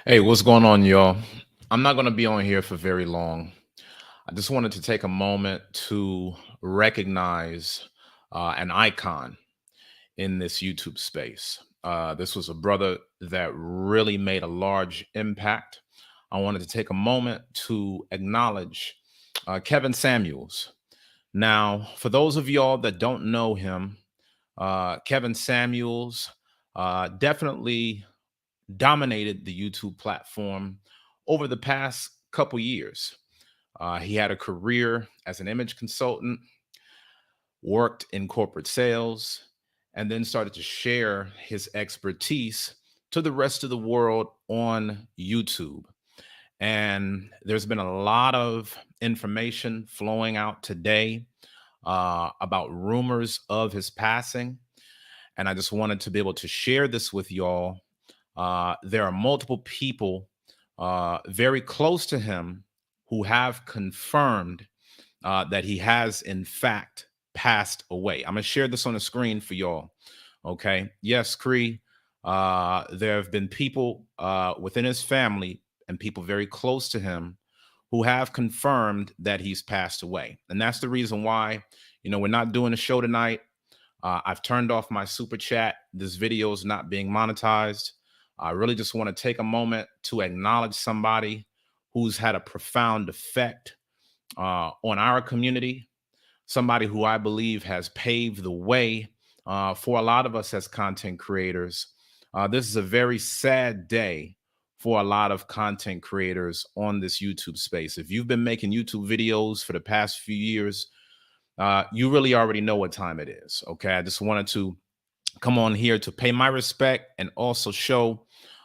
Hey, what's going on, y'all? I'm not going to be on here for very long. I just wanted to take a moment to recognize an icon in this YouTube space. This was a brother that really made a large impact. I wanted to take a moment to acknowledge Kevin Samuels. Now, for those of y'all that don't know him, Kevin Samuels definitely dominated the YouTube platform over the past couple years. He had a career as an image consultant, worked in corporate sales, and then started to share his expertise to the rest of the world on YouTube. And there's been a lot of information flowing out today about rumors of his passing. And I just wanted to be able to share this with y'all. There are multiple people very close to him who have confirmed that he has, in fact, passed away. I'm going to share this on the screen for y'all. Okay. Yes, Cree. There have been people within his family and people very close to him who have confirmed that he's passed away. And that's the reason why, we're not doing a show tonight. I've turned off my super chat. This video is not being monetized. I really just want to take a moment to acknowledge somebody who's had a profound effect on our community, somebody who I believe has paved the way for a lot of us as content creators. This is a very sad day for a lot of content creators on this YouTube space. If you've been making YouTube videos for the past few years, you really already know what time it is. Okay. I just wanted to come on here to pay my respect and also show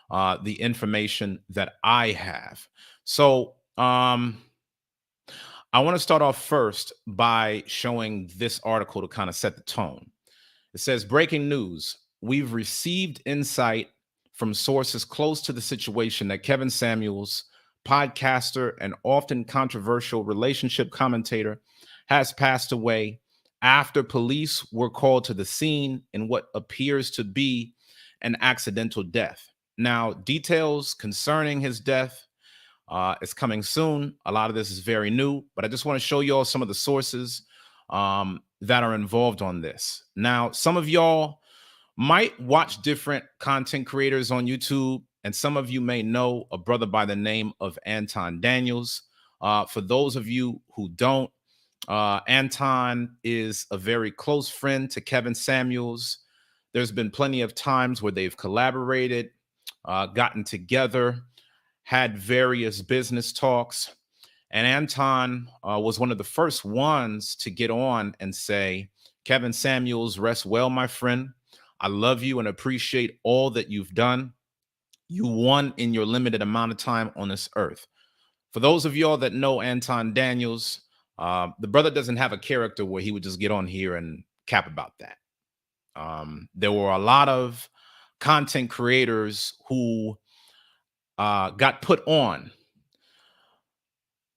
the information that I have. So, I want to start off first by showing this article to kind of set the tone. It says, breaking news. We've received insight from sources close to the situation that Kevin Samuels, podcaster and often controversial relationship commentator, has passed away after police were called to the scene in what appears to be an accidental death. Now, details concerning his death is coming soon. A lot of this is very new, but I just want to show you all some of the sources that are involved on this. Now, some of y'all might watch different content creators on YouTube, and some of you may know a brother by the name of Anton Daniels. For those of you who don't, Anton is a very close friend to Kevin Samuels. There's been plenty of times where they've collaborated, gotten together, had various business talks. And Anton was one of the first ones to get on and say, Kevin Samuels, rest well, my friend. I love you and appreciate all that you've done. You won in your limited amount of time on this earth. For those of y'all that know Anton Daniels, the brother doesn't have a character where he would just get on here and cap about that. There were a lot of content creators who got put on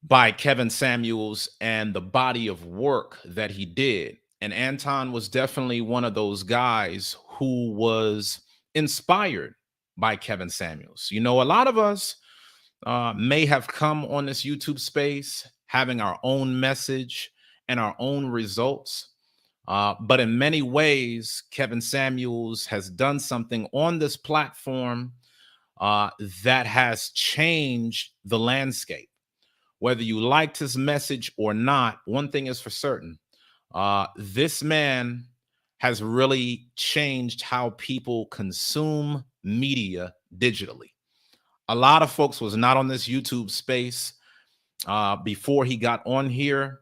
by Kevin Samuels and the body of work that he did. And Anton was definitely one of those guys who was inspired by Kevin Samuels. A lot of us may have come on this YouTube space having our own message and our own results. But in many ways, Kevin Samuels has done something on this platform that has changed the landscape. Whether you liked his message or not, one thing is for certain. This man has really changed how people consume media digitally. A lot of folks was not on this YouTube space before he got on here.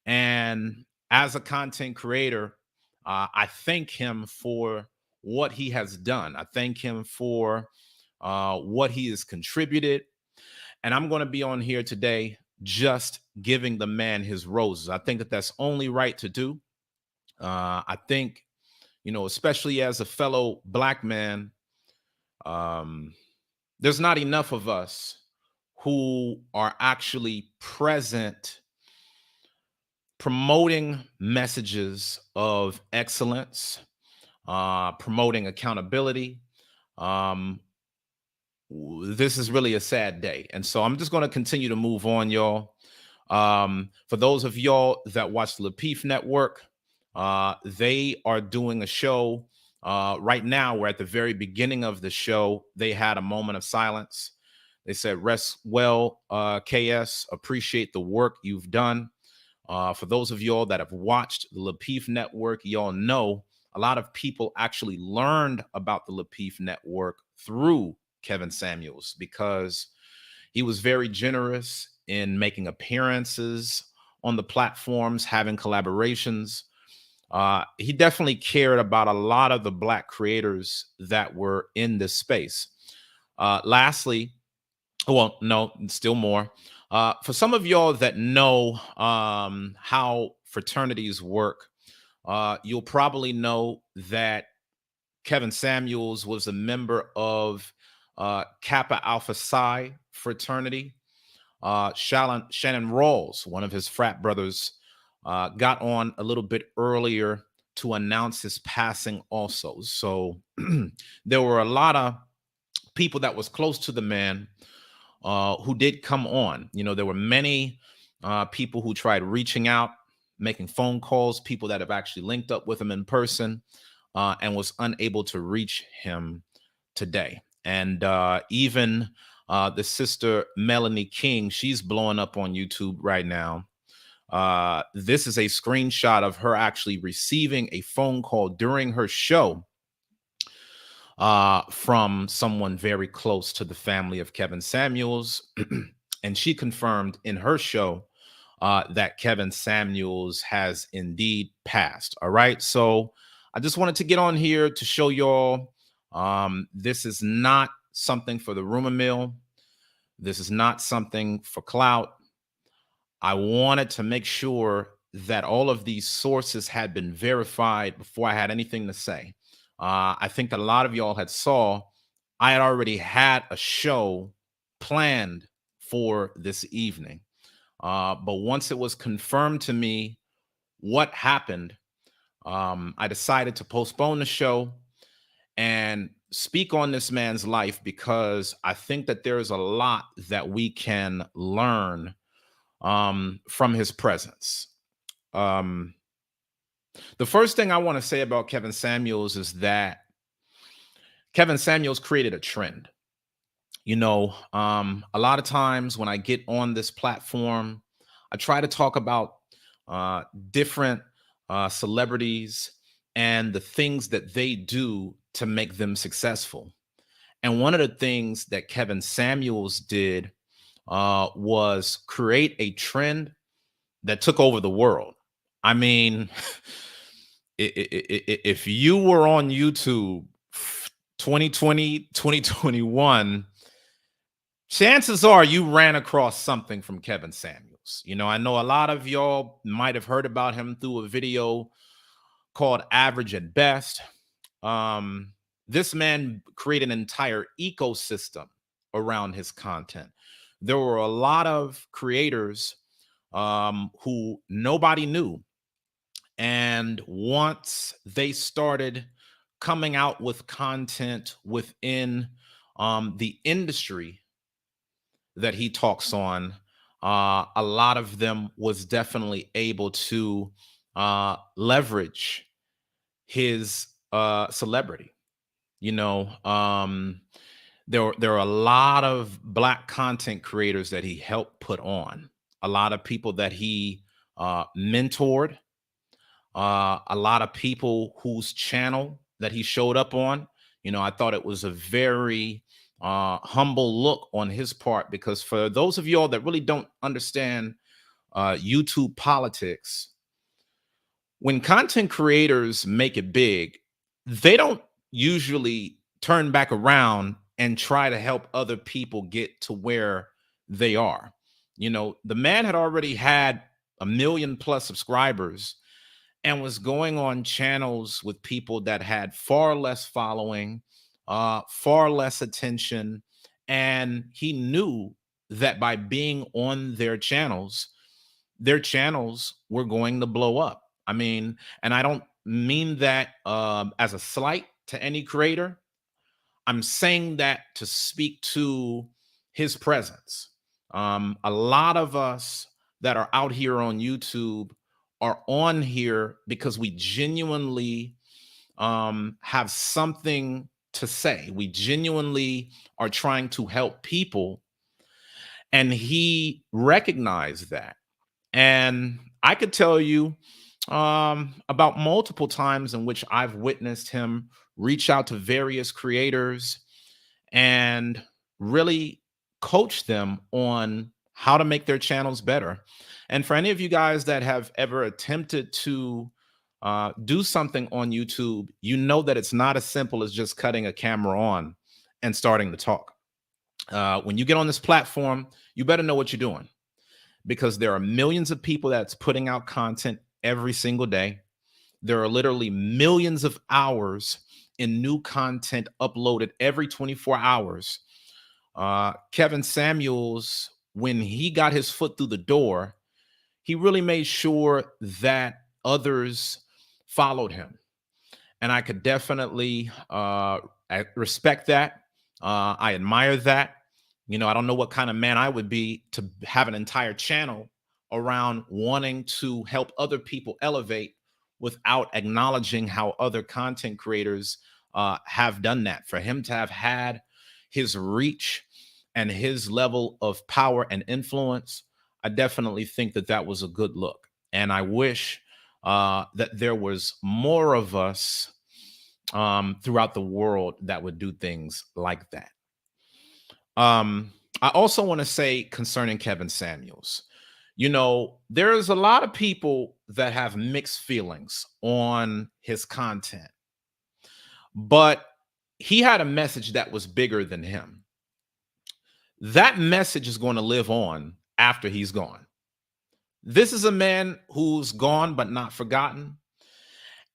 And as a content creator, I thank him for what he has done. I thank him for what he has contributed. And I'm going to be on here today just giving the man his roses. I think that that's only right to do. I think, especially as a fellow Black man, there's not enough of us who are actually present promoting messages of excellence, promoting accountability, um, this is really a sad day. And so I'm just going to continue to move on, y'all. For those of y'all that watch the Lapeef Network, they are doing a show right now. We're at the very beginning of the show. They had a moment of silence. They said, "Rest well, KS. Appreciate the work you've done." For those of y'all that have watched the Lapeef Network, y'all know a lot of people actually learned about the Lapeef Network through Kevin Samuels because he was very generous in making appearances on the platforms, having collaborations. He definitely cared about a lot of the Black creators that were in this space. Lastly, well, no, still more. For some of y'all that know how fraternities work, you'll probably know that Kevin Samuels was a member of Kappa Alpha Psi fraternity. Shannon Rawls, one of his frat brothers, got on a little bit earlier to announce his passing also. So there were a lot of people that was close to the man who did come on. You know, there were many people who tried reaching out, making phone calls, people that have actually linked up with him in person and was unable to reach him today. And even the sister Melanie King, she's blowing up on YouTube right now. This is a screenshot of her actually receiving a phone call during her show from someone very close to the family of Kevin Samuels. And she confirmed in her show that Kevin Samuels has indeed passed. All right. So I just wanted to get on here to show y'all this is not something for the rumor mill. This is not something for clout. I wanted to make sure that all of these sources had been verified before I had anything to say. I think that a lot of y'all had saw I had already had a show planned for this evening. But once it was confirmed to me what happened, I decided to postpone the show and speak on this man's life because I think that there is a lot that we can learn from his presence. Um, the first thing I want to say about Kevin Samuels is that Kevin Samuels created a trend. You know, a lot of times when I get on this platform, I try to talk about uh, different celebrities and the things that they do to make them successful. And one of the things that Kevin Samuels did was create a trend that took over the world. I mean, if you were on YouTube 2020, 2021, chances are you ran across something from Kevin Samuels. You know, I know a lot of y'all might have heard about him through a video called Average at Best. Um, this man created an entire ecosystem around his content. There were a lot of creators who nobody knew. And once they started coming out with content within the industry that he talks on, a lot of them was definitely able to leverage his celebrity. You know, there are a lot of Black content creators that he helped put on, a lot of people that he mentored, a lot of people whose channel that he showed up on. You know, I thought it was a very humble look on his part because for those of y'all that really don't understand YouTube politics, when content creators make it big, they don't usually turn back around and try to help other people get to where they are. You know, the man had already had 1 million+ subscribers and was going on channels with people that had far less following, far less attention. And he knew that by being on their channels were going to blow up. I mean, and I don't mean that as a slight to any creator. I'm saying that to speak to his presence. A lot of us that are out here on YouTube are on here because we genuinely have something to say. We genuinely are trying to help people, and he recognized that. And I could tell you about multiple times in which I've witnessed him reach out to various creators and really coach them on how to make their channels better. And for any of you guys that have ever attempted to do something on YouTube, you know that it's not as simple as just cutting a camera on and starting to talk. When you get on this platform, you better know what you're doing, because there are millions of people that's putting out content every single day. There are literally millions of hours in new content uploaded every 24 hours. Kevin Samuels, when he got his foot through the door, he really made sure that others followed him. And I could definitely respect that. I admire that. You know, I don't know what kind of man I would be to have an entire channel around wanting to help other people elevate without acknowledging how other content creators have done that. For him to have had his reach and his level of power and influence, I definitely think that that was a good look. And I wish that there was more of us throughout the world that would do things like that. I also want to say concerning Kevin Samuels, you know, there's a lot of people that have mixed feelings on his content, but he had a message that was bigger than him. That message is going to live on after he's gone. This is a man who's gone but not forgotten,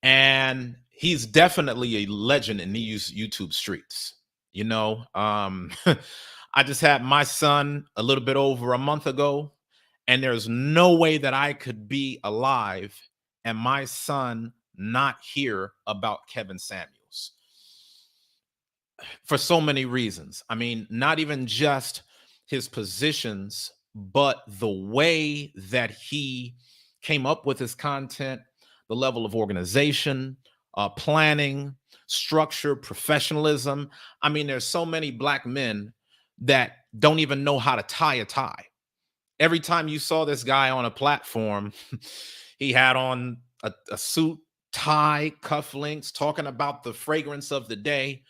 and he's definitely a legend in these YouTube streets. You know, I just had my son a little bit over a month ago, and there's no way that I could be alive and my son not hear about Kevin Samuels for so many reasons. I mean, not even just his positions, but the way that he came up with his content, the level of organization, planning, structure, professionalism. I mean, there's so many black men that don't even know how to tie a tie. Every time you saw this guy on a platform, he had on a suit, tie, cufflinks, talking about the fragrance of the day.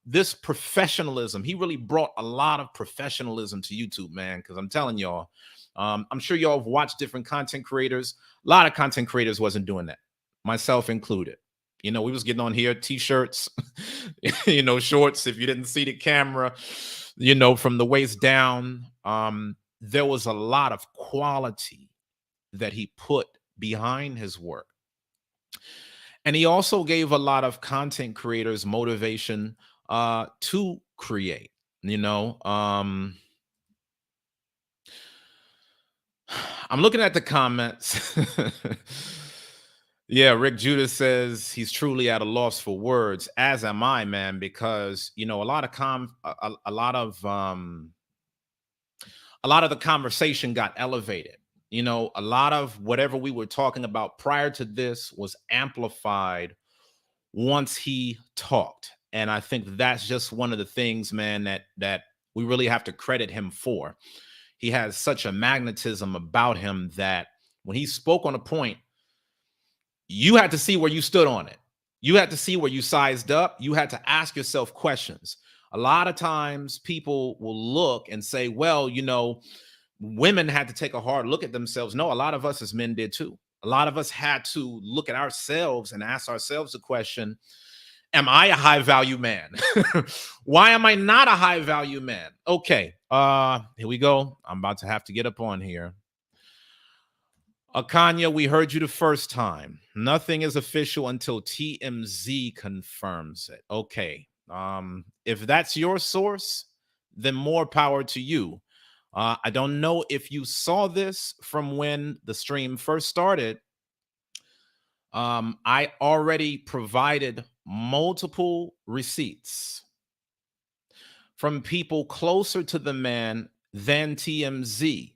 This professionalism, he really brought a lot of professionalism to YouTube, man, because I'm telling y'all, I'm sure y'all have watched different content creators. A lot of content creators wasn't doing that, myself included. You know, we was getting on here, t-shirts, you know, shorts. If you didn't see the camera, you know, from the waist down, there was a lot of quality that he put behind his work. And he also gave a lot of content creators motivation to create. You know, I'm looking at the comments. Yeah, Rick Judas says he's truly at a loss for words, as am I, man, because you know a lot of a lot of the conversation got elevated. You know, a lot of whatever we were talking about prior to this was amplified once he talked. And I think that's just one of the things, man, that we really have to credit him for. He has such a magnetism about him that when he spoke on a point, you had to see where you stood on it. You had to see where you sized up. You had to ask yourself questions. A lot of times people will look and say, well, you know, women had to take a hard look at themselves. No, a lot of us as men did too. A lot of us had to look at ourselves and ask ourselves the question, am I a high value man? Why am I not a high value man? Okay, here we go. I'm about to have to get up on here. Akanya, we heard you the first time. Nothing is official until TMZ confirms it. Okay. If that's your source, then more power to you. I don't know if you saw this from when the stream first started. I already provided multiple receipts from people closer to the man than TMZ.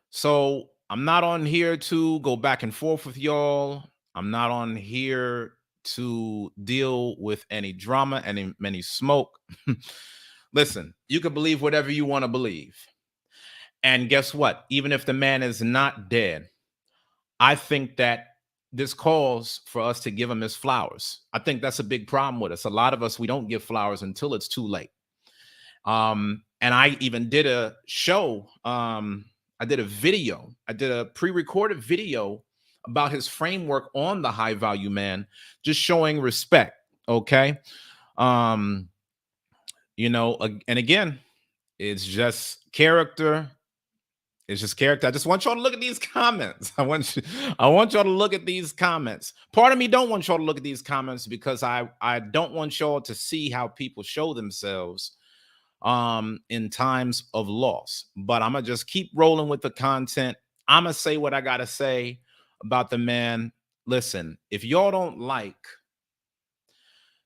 So I'm not on here to go back and forth with y'all. I'm not on here to deal with any drama, many smoke. Listen, you can believe whatever you want to believe. And guess what? Even if the man is not dead, I think that this calls for us to give him his flowers. I think that's a big problem with us. A lot of us, we don't give flowers until it's too late. And I even did a show. I did a video. I did a pre-recorded video about his framework on the high value man, just showing respect. Okay. Um, and again, it's just character. It's just character. I just want y'all to look at these comments. I want y'all to look at these comments. Part of me don't want y'all to look at these comments because I don't want y'all to see how people show themselves in times of loss. But I'm gonna just keep rolling with the content. I'm gonna say what I gotta say about the man. Listen, if y'all don't like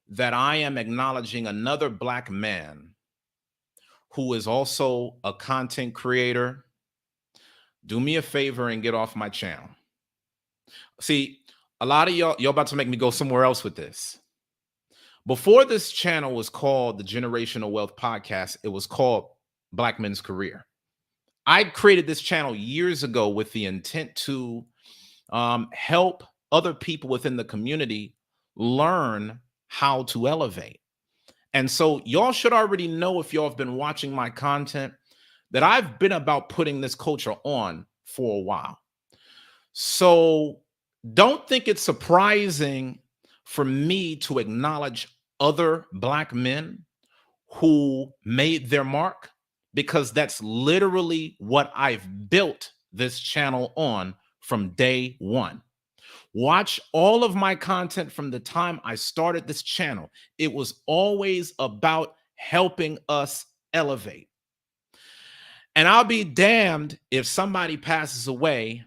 that I am acknowledging another Black man who is also a content creator, do me a favor and get off my channel. See, a lot of y'all about to make me go somewhere else with this. Before this channel was called the Generational Wealth Podcast, it was called Black Men's Career. I created this channel years ago with the intent to help other people within the community learn how to elevate. And so y'all should already know, if y'all have been watching my content, that I've been about putting this culture on for a while. So don't think it's surprising for me to acknowledge other Black men who made their mark, because that's literally what I've built this channel on from day one. Watch all of my content from the time I started this channel. It was always about helping us elevate. And I'll be damned if somebody passes away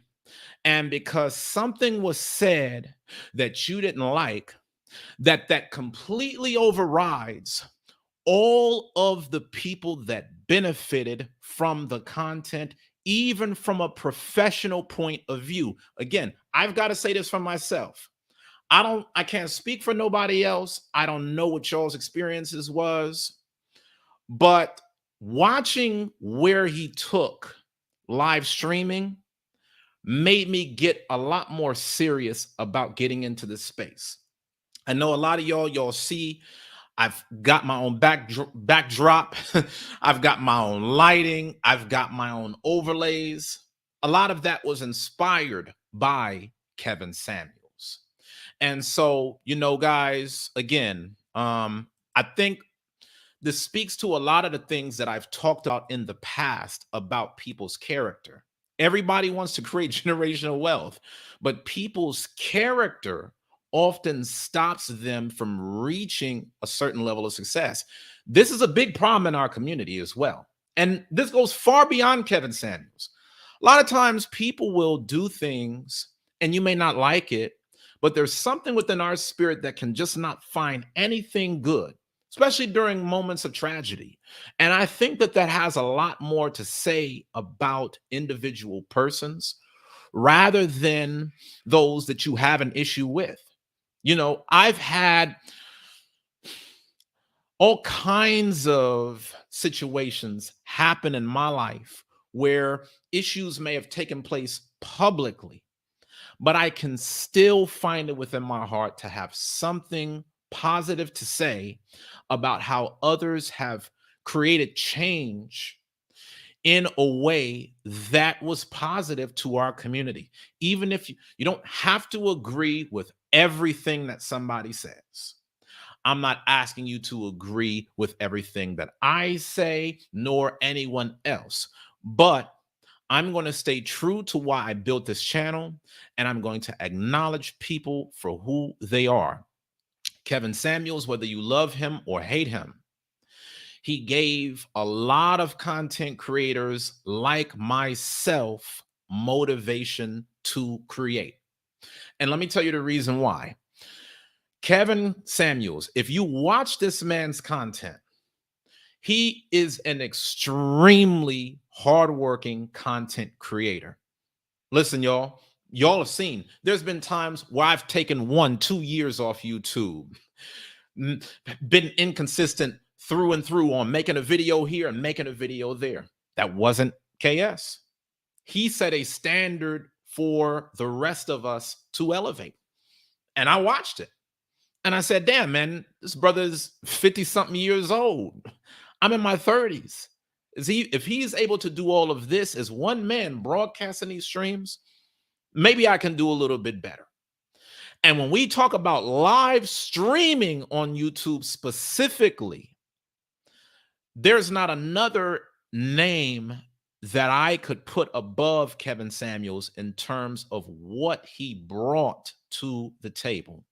and because something was said that you didn't like, that completely overrides all of the people that benefited from the content, even from a professional point of view. Again, I've got to say this for myself. I can't speak for nobody else. I don't know what y'all's experiences was, but watching where he took live streaming made me get a lot more serious about getting into this space. I know a lot of y'all see I've got my own backdrop. I've got my own lighting. I've got my own overlays. A lot of that was inspired by Kevin Samuels. And so, guys, again, I think this speaks to a lot of the things that I've talked about in the past about people's character. Everybody wants to create generational wealth, but people's character often stops them from reaching a certain level of success. This is a big problem in our community as well. And this goes far beyond Kevin Samuels. A lot of times people will do things and you may not like it, but there's something within our spirit that can just not find anything good, especially during moments of tragedy. And I think that has a lot more to say about individual persons rather than those that you have an issue with. I've had all kinds of situations happen in my life where issues may have taken place publicly, but I can still find it within my heart to have something positive to say about how others have created change in a way that was positive to our community. Even if you don't have to agree with everything that somebody says. I'm not asking you to agree with everything that I say, nor anyone else, but I'm going to stay true to why I built this channel, and I'm going to acknowledge people for who they are. Kevin Samuels, whether you love him or hate him, he gave a lot of content creators like myself motivation to create. And let me tell you the reason why. Kevin Samuels, if you watch this man's content, he is an extremely hardworking content creator. Listen, y'all have seen there's been times where I've taken 1, 2 years off YouTube, n- been inconsistent through and through on making a video here and making a video there. That wasn't KS. He set a standard for the rest of us to elevate. And I watched it. And I said, damn, man, this brother's 50 something years old. I'm in my 30s. If he's able to do all of this as one man broadcasting these streams, maybe I can do a little bit better. And when we talk about live streaming on YouTube specifically, there's not another name that I could put above Kevin Samuels in terms of what he brought to the table.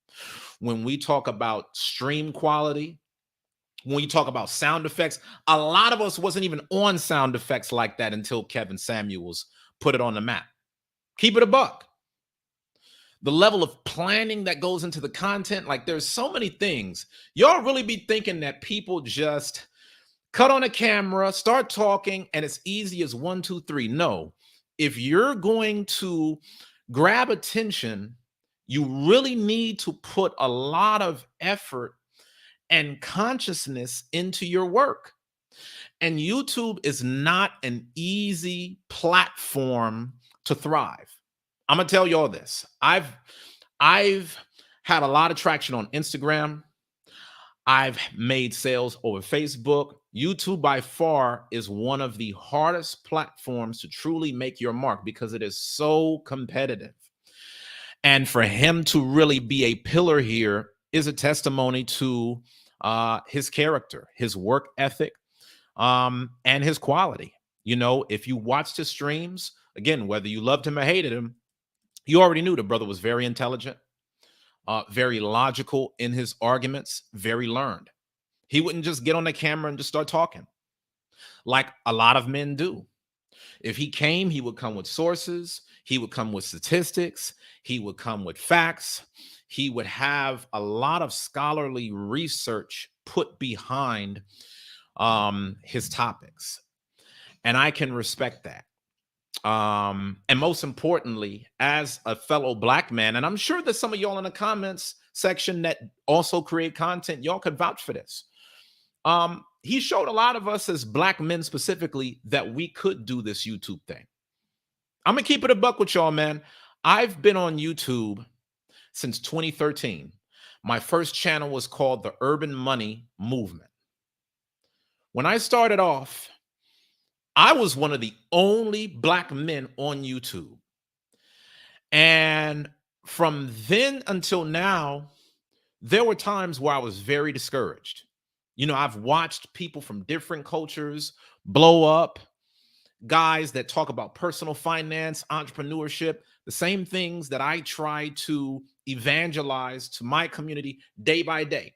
When we talk about stream quality, when we talk about sound effects, a lot of us wasn't even on sound effects like that until Kevin Samuels put it on the map. Keep it a buck. The level of planning that goes into the content, like there's so many things. Y'all really be thinking that people just cut on a camera, start talking, and it's easy as 1, 2, 3. No, if you're going to grab attention, you really need to put a lot of effort and consciousness into your work. And YouTube is not an easy platform to thrive. I'm gonna tell y'all this. I've had a lot of traction on Instagram. I've made sales over Facebook. YouTube by far is one of the hardest platforms to truly make your mark because it is so competitive. And for him to really be a pillar here is a testimony to his character, his work ethic, and his quality. You know, if you watched his streams, again, whether you loved him or hated him, you already knew the brother was very intelligent, very logical in his arguments, very learned. He wouldn't just get on the camera and just start talking like a lot of men do. If he came, he would come with sources, he would come with statistics, he would come with facts, he would have a lot of scholarly research put behind his topics. And I can respect that. And most importantly, as a fellow black man, and I'm sure that some of y'all in the comments section that also create content, y'all could vouch for this. He showed a lot of us as black men specifically that we could do this YouTube thing. I'm gonna keep it a buck with y'all, man. I've been on YouTube since 2013. My first channel was called the Urban Money Movement. When I started off, I was one of the only black men on YouTube. And from then until now, there were times where I was very discouraged. You know, I've watched people from different cultures blow up, guys that talk about personal finance, entrepreneurship, the same things that I try to evangelize to my community day by day.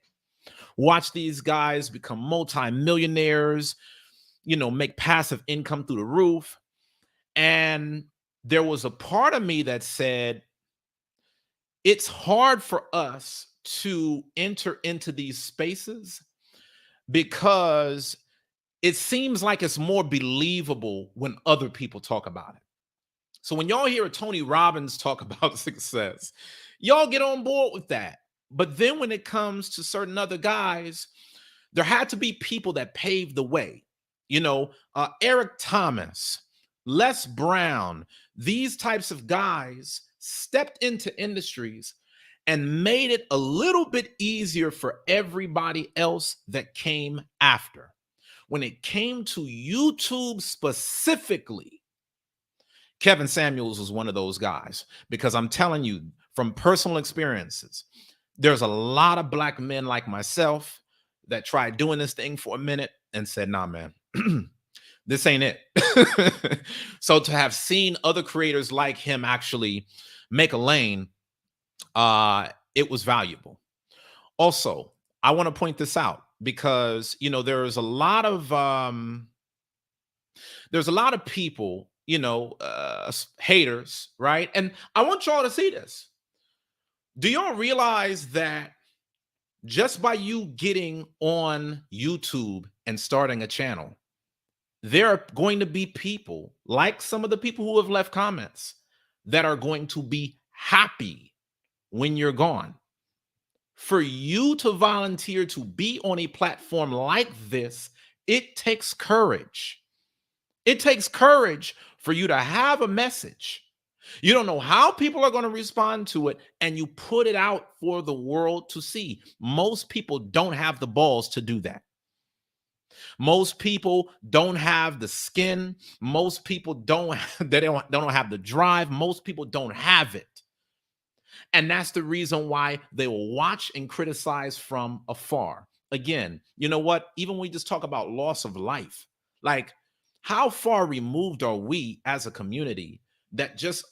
Watch these guys become multimillionaires, you know, make passive income through the roof. And there was a part of me that said, it's hard for us to enter into these spaces because it seems like it's more believable when other people talk about it. So when y'all hear Tony Robbins talk about success, y'all get on board with that. But then when it comes to certain other guys, there had to be people that paved the way. You know, Eric Thomas, Les Brown, these types of guys stepped into industries and made it a little bit easier for everybody else that came after. When it came to YouTube specifically, Kevin Samuels was one of those guys because I'm telling you from personal experiences, there's a lot of black men like myself that tried doing this thing for a minute and said, nah, man, this ain't it. So to have seen other creators like him actually make a lane, it was valuable. Also, I want to point this out because, you know, there's a lot of people, you know, haters, right? And I want y'all to see this. Do y'all realize that Just by you getting on YouTube and starting a channel, there are going to be people, like some of the people who have left comments, that are going to be happy when you're gone. For you to volunteer to be on a platform like this, it takes courage. It takes courage for you to have a message. You don't know how people are going to respond to it, and you put it out for the world to see. Most people don't have the balls to do that. Most people don't have the skin. Most people don't they don't have the drive. Most people don't have it. And that's the reason why they will watch and criticize from afar. Again, you know what? Even when we just talk about loss of life, like how far removed are we as a community that just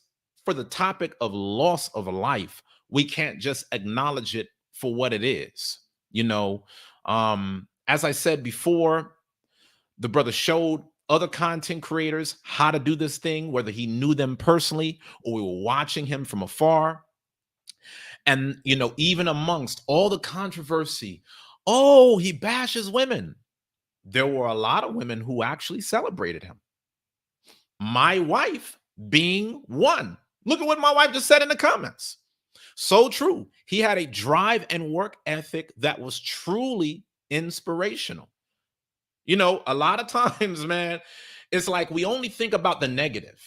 for the topic of loss of life, we can't just acknowledge it for what it is? You know, as I said before, the brother showed other content creators how to do this thing, whether he knew them personally or we were watching him from afar. And, even amongst all the controversy, oh, he bashes women. There were a lot of women who actually celebrated him. My wife being one. Look at what my wife just said in the comments. So true. He had a drive and work ethic that was truly inspirational. A lot of times, man, it's like we only think about the negative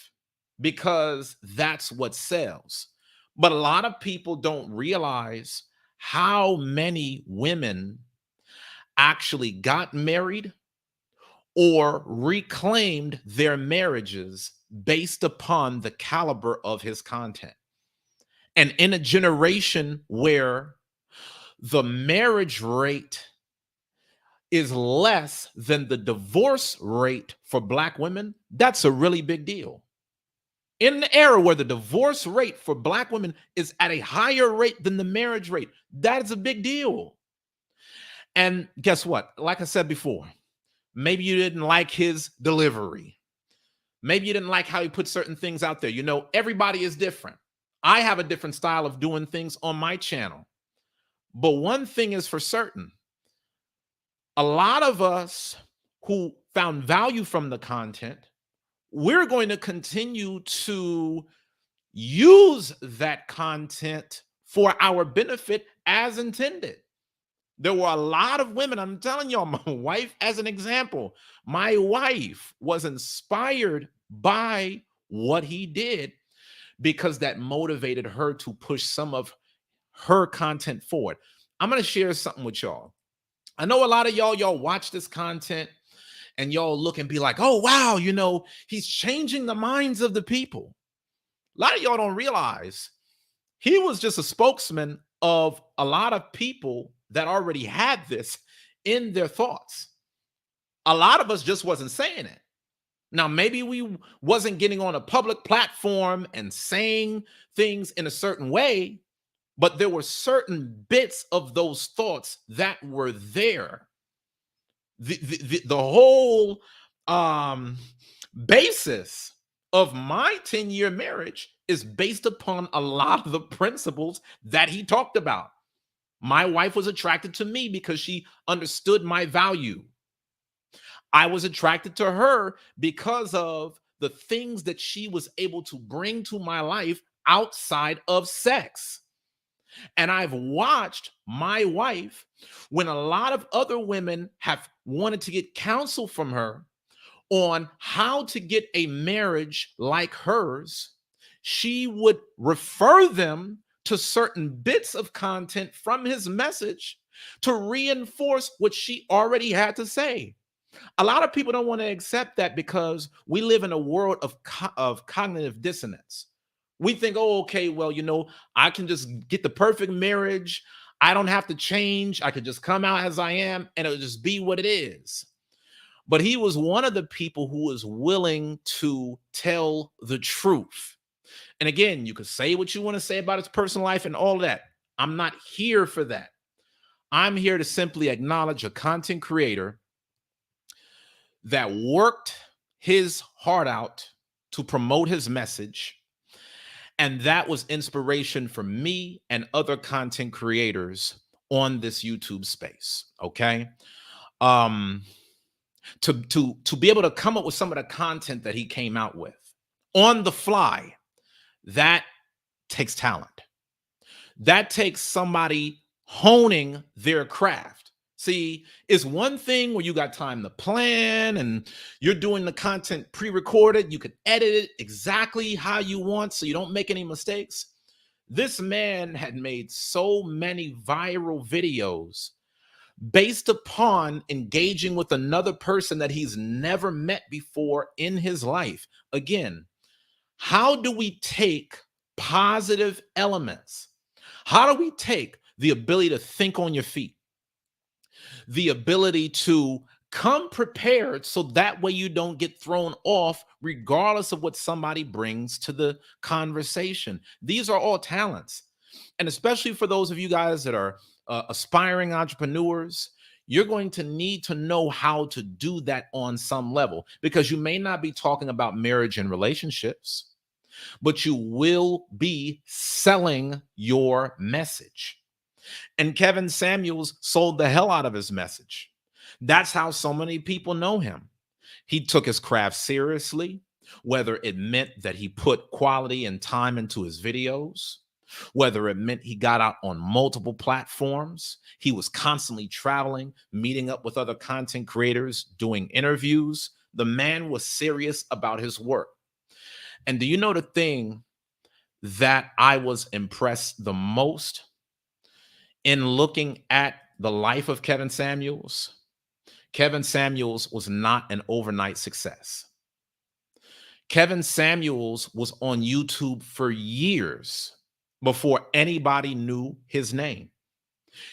because that's what sells. But a lot of people don't realize how many women actually got married or reclaimed their marriages based upon the caliber of his content. And in a generation where the marriage rate is less than the divorce rate for Black women, that's a really big deal. In the era where the divorce rate for Black women is at a higher rate than the marriage rate, that is a big deal. And guess what? Like I said before, maybe you didn't like his delivery. Maybe you didn't like how he put certain things out there. Everybody is different. I have a different style of doing things on my channel. But one thing is for certain, a lot of us who found value from the content, we're going to continue to use that content for our benefit as intended. There were a lot of women, I'm telling y'all, my wife as an example, my wife was inspired by what he did because that motivated her to push some of her content forward. I'm going to share something with y'all. I know a lot of y'all watch this content and y'all look and be like, oh, wow, he's changing the minds of the people. A lot of y'all don't realize he was just a spokesman of a lot of people that already had this in their thoughts. A lot of us just wasn't saying it. Now, maybe we wasn't getting on a public platform and saying things in a certain way, but there were certain bits of those thoughts that were there. The whole basis of my 10-year marriage is based upon a lot of the principles that he talked about. My wife was attracted to me because she understood my value. I was attracted to her because of the things that she was able to bring to my life outside of sex. And I've watched my wife when a lot of other women have wanted to get counsel from her on how to get a marriage like hers. She would refer them to certain bits of content from his message to reinforce what she already had to say. A lot of people don't want to accept that because we live in a world of cognitive dissonance. We think, oh, okay, well, I can just get the perfect marriage. I don't have to change. I could just come out as I am and it'll just be what it is. But he was one of the people who was willing to tell the truth. And again, you could say what you want to say about his personal life and all that. I'm not here for that. I'm here to simply acknowledge a content creator that worked his heart out to promote his message. And that was inspiration for me and other content creators on this YouTube space. Okay. Um, to be able to come up with some of the content that he came out with on the fly, that takes talent. That takes somebody honing their craft. See, it's one thing where you got time to plan and you're doing the content pre-recorded. You can edit it exactly how you want so you don't make any mistakes. This man had made so many viral videos based upon engaging with another person that he's never met before in his life. Again, how do we take positive elements? How do we take the ability to think on your feet, the ability to come prepared so that way you don't get thrown off, regardless of what somebody brings to the conversation? These are all talents. And especially for those of you guys that are aspiring entrepreneurs, you're going to need to know how to do that on some level, because you may not be talking about marriage and relationships, but you will be selling your message. And Kevin Samuels sold the hell out of his message. That's how so many people know him. He took his craft seriously, whether it meant that he put quality and time into his videos, whether it meant he got out on multiple platforms. He was constantly traveling, meeting up with other content creators, doing interviews. The man was serious about his work. And do you know the thing that I was impressed the most in looking at the life of Kevin Samuels? Kevin Samuels was not an overnight success. Kevin Samuels was on YouTube for years before anybody knew his name.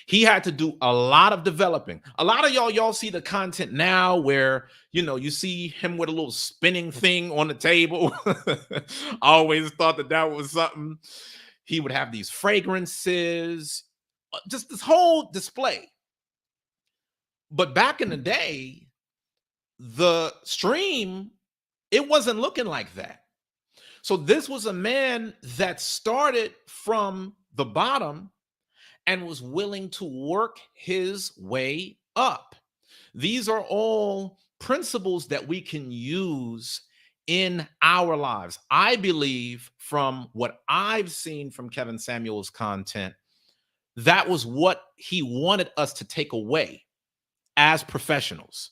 He had to do a lot of developing. A lot of y'all see the content now where, you see him with a little spinning thing on the table. I always thought that was something. He would have these fragrances, just this whole display. But back in the day, the stream, it wasn't looking like that. So this was a man that started from the bottom and was willing to work his way up. These are all principles that we can use in our lives. I believe, from what I've seen from Kevin Samuels' content, that was what he wanted us to take away as professionals,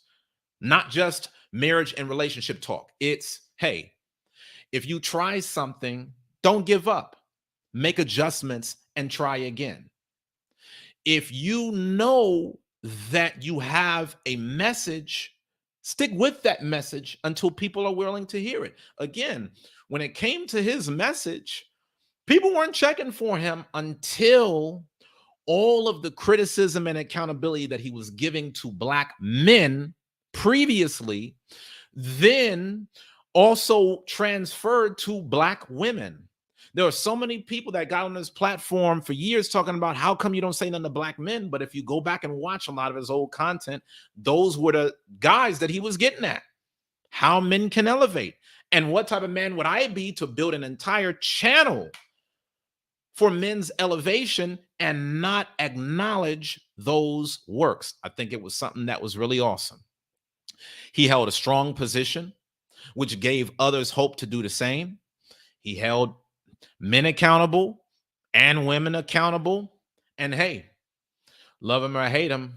not just marriage and relationship talk. It's, hey, if you try something, don't give up. Make adjustments and try again. If you know that you have a message, stick with that message until people are willing to hear it. Again, when it came to his message, people weren't checking for him until all of the criticism and accountability that he was giving to Black men previously then also transferred to Black women. There are so many people that got on this platform for years talking about how come you don't say nothing to Black men. But if you go back and watch a lot of his old content, those were the guys that he was getting at. How men can elevate. And what type of man would I be to build an entire channel for men's elevation and not acknowledge those works? I think it was something that was really awesome. He held a strong position, which gave others hope to do the same. He held men accountable and women accountable. And hey, love him or hate him,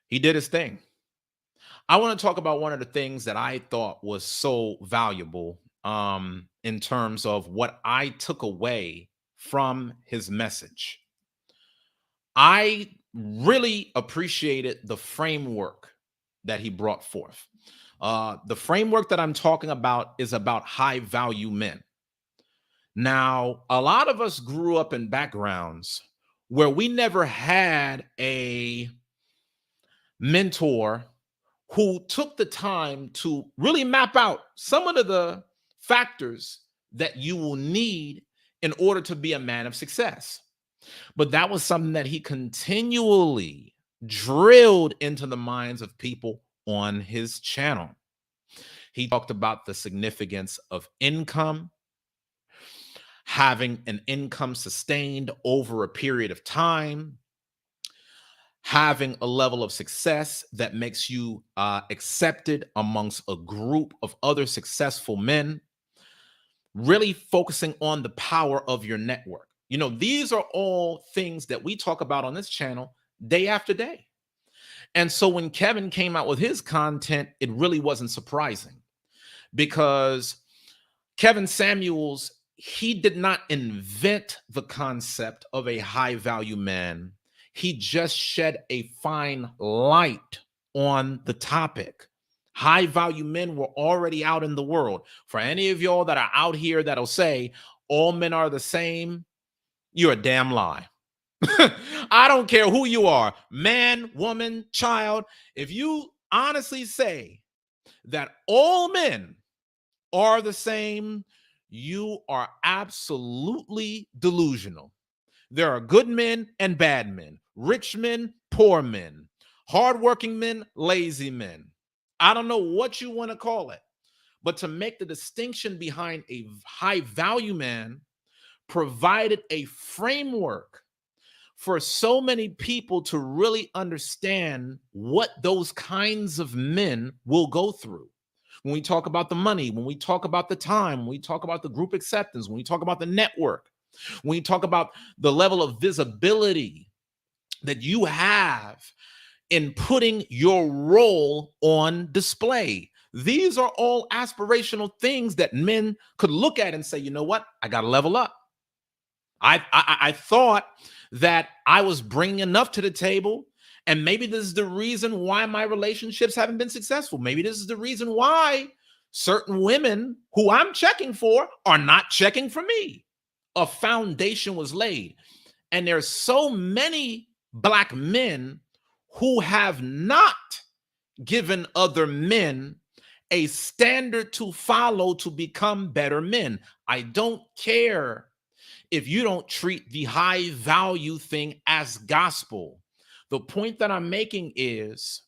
he did his thing. I want to talk about one of the things that I thought was so valuable in terms of what I took away from his message. I really appreciated the framework that he brought forth. The framework that I'm talking about is about high value men. Now, a lot of us grew up in backgrounds where we never had a mentor who took the time to really map out some of the factors that you will need in order to be a man of success. But that was something that he continually drilled into the minds of people on his channel. He talked about the significance of income, having an income sustained over a period of time, having a level of success that makes you accepted amongst a group of other successful men, really focusing on the power of your network. You know, these are all things that we talk about on this channel day after day. And so when Kevin came out with his content, it really wasn't surprising because Kevin Samuels, he did not invent the concept of a high value man. He just shed a fine light on the topic. High value men were already out in the world. For any of y'all that are out here that'll say all men are the same, you're a damn lie. I don't care who you are, man, woman, child. If you honestly say that all men are the same, you are absolutely delusional. There are good men and bad men, rich men, poor men, hardworking men, lazy men. I don't know what you want to call it, but to make the distinction behind a high value man provided a framework for so many people to really understand what those kinds of men will go through. When we talk about the money, when we talk about the time, when we talk about the group acceptance, when we talk about the network, when we talk about the level of visibility that you have in putting your role on display. These are all aspirational things that men could look at and say, you know what? I got to level up. I thought that I was bringing enough to the table. And maybe this is the reason why my relationships haven't been successful. Maybe this is the reason why certain women who I'm checking for are not checking for me. A foundation was laid. And there's so many Black men who have not given other men a standard to follow to become better men. I don't care if you don't treat the high value thing as gospel. The point that I'm making is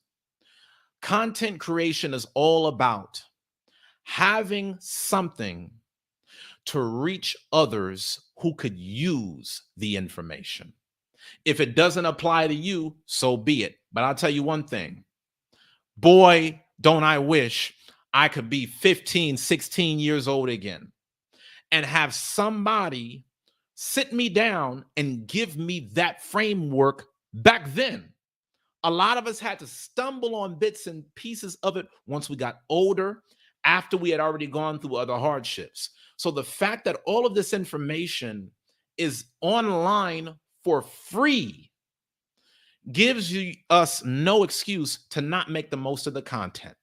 content creation is all about having something to reach others who could use the information. If it doesn't apply to you, so be it. But I'll tell you one thing. Boy, don't I wish I could be 15, 16 years old again and have somebody sit me down and give me that framework back then. A lot of us had to stumble on bits and pieces of it once we got older, after we had already gone through other hardships. So the fact that all of this information is online for free gives us no excuse to not make the most of the content.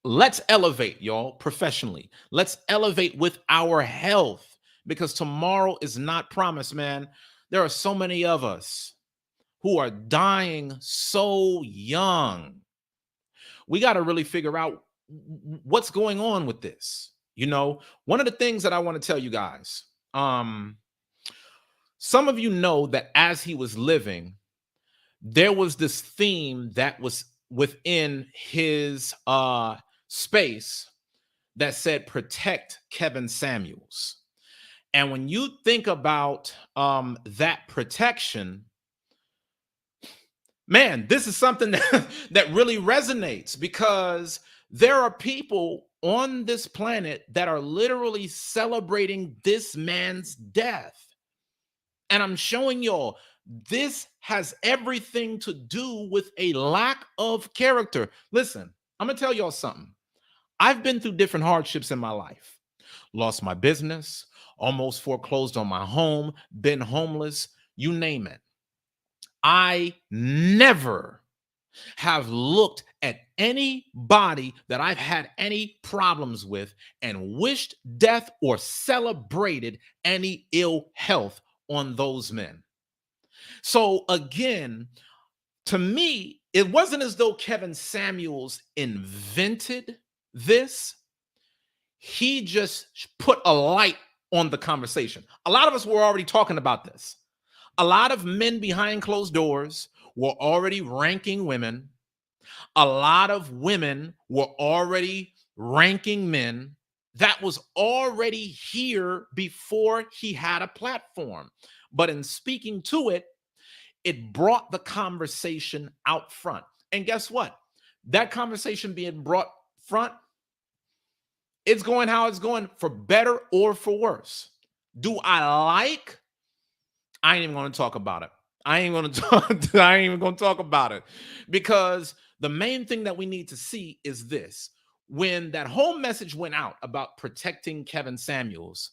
Let's elevate, y'all, professionally. Let's elevate with our health because tomorrow is not promised, man. There are so many of us who are dying so young. We got to really figure out what's going on with this. You know, one of the things that I want to tell you guys, some of you know that as he was living, there was this theme that was within his space that said protect Kevin Samuels. And when you think about that protection, man, this is something that really resonates because there are people on this planet that are literally celebrating this man's death. And I'm showing y'all this has everything to do with a lack of character. Listen, I'm going to tell y'all something. I've been through different hardships in my life. Lost my business, almost foreclosed on my home, been homeless, you name it. I never have looked at anybody that I've had any problems with and wished death or celebrated any ill health on those men. So again, to me, it wasn't as though Kevin Samuels invented this. He just put a light on the conversation. A lot of us were already talking about this. A lot of men behind closed doors were already ranking women. A lot of women were already ranking men. That was already here before he had a platform. But in speaking to it, It brought the conversation out front. And guess what? That conversation being brought front, it's going how it's going, for better or for worse. Do I like? I ain't even going to talk about it. I ain't going to talk. I ain't even going to talk about it, because the main thing that we need to see is this: when that whole message went out about protecting Kevin Samuels,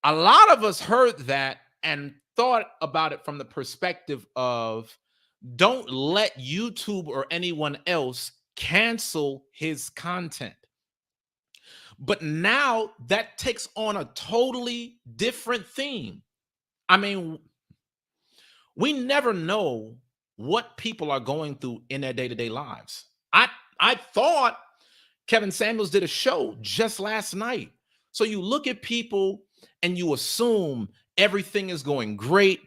a lot of us heard that and thought about it from the perspective of, don't let YouTube or anyone else cancel his content. But now that takes on a totally different theme. I mean, we never know what people are going through in their day-to-day lives. I thought Kevin Samuels did a show just last night. So you look at people and you assume everything is going great.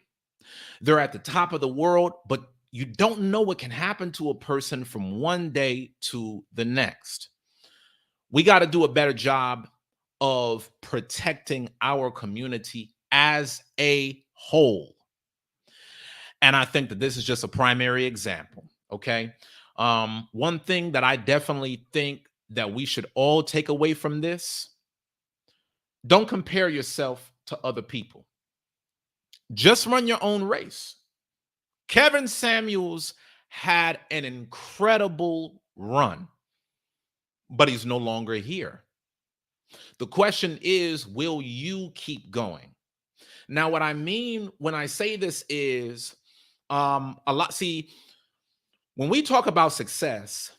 They're at the top of the world, but you don't know what can happen to a person from one day to the next. We got to do a better job of protecting our community as a whole. And I think that this is just a primary example. Okay. One thing that I definitely think that we should all take away from this: don't compare yourself to other people. Just run your own race. Kevin Samuels had an incredible run, but he's no longer here. The question is, will you keep going? Now, what I mean when I say this is, a lot. See, when we talk about success,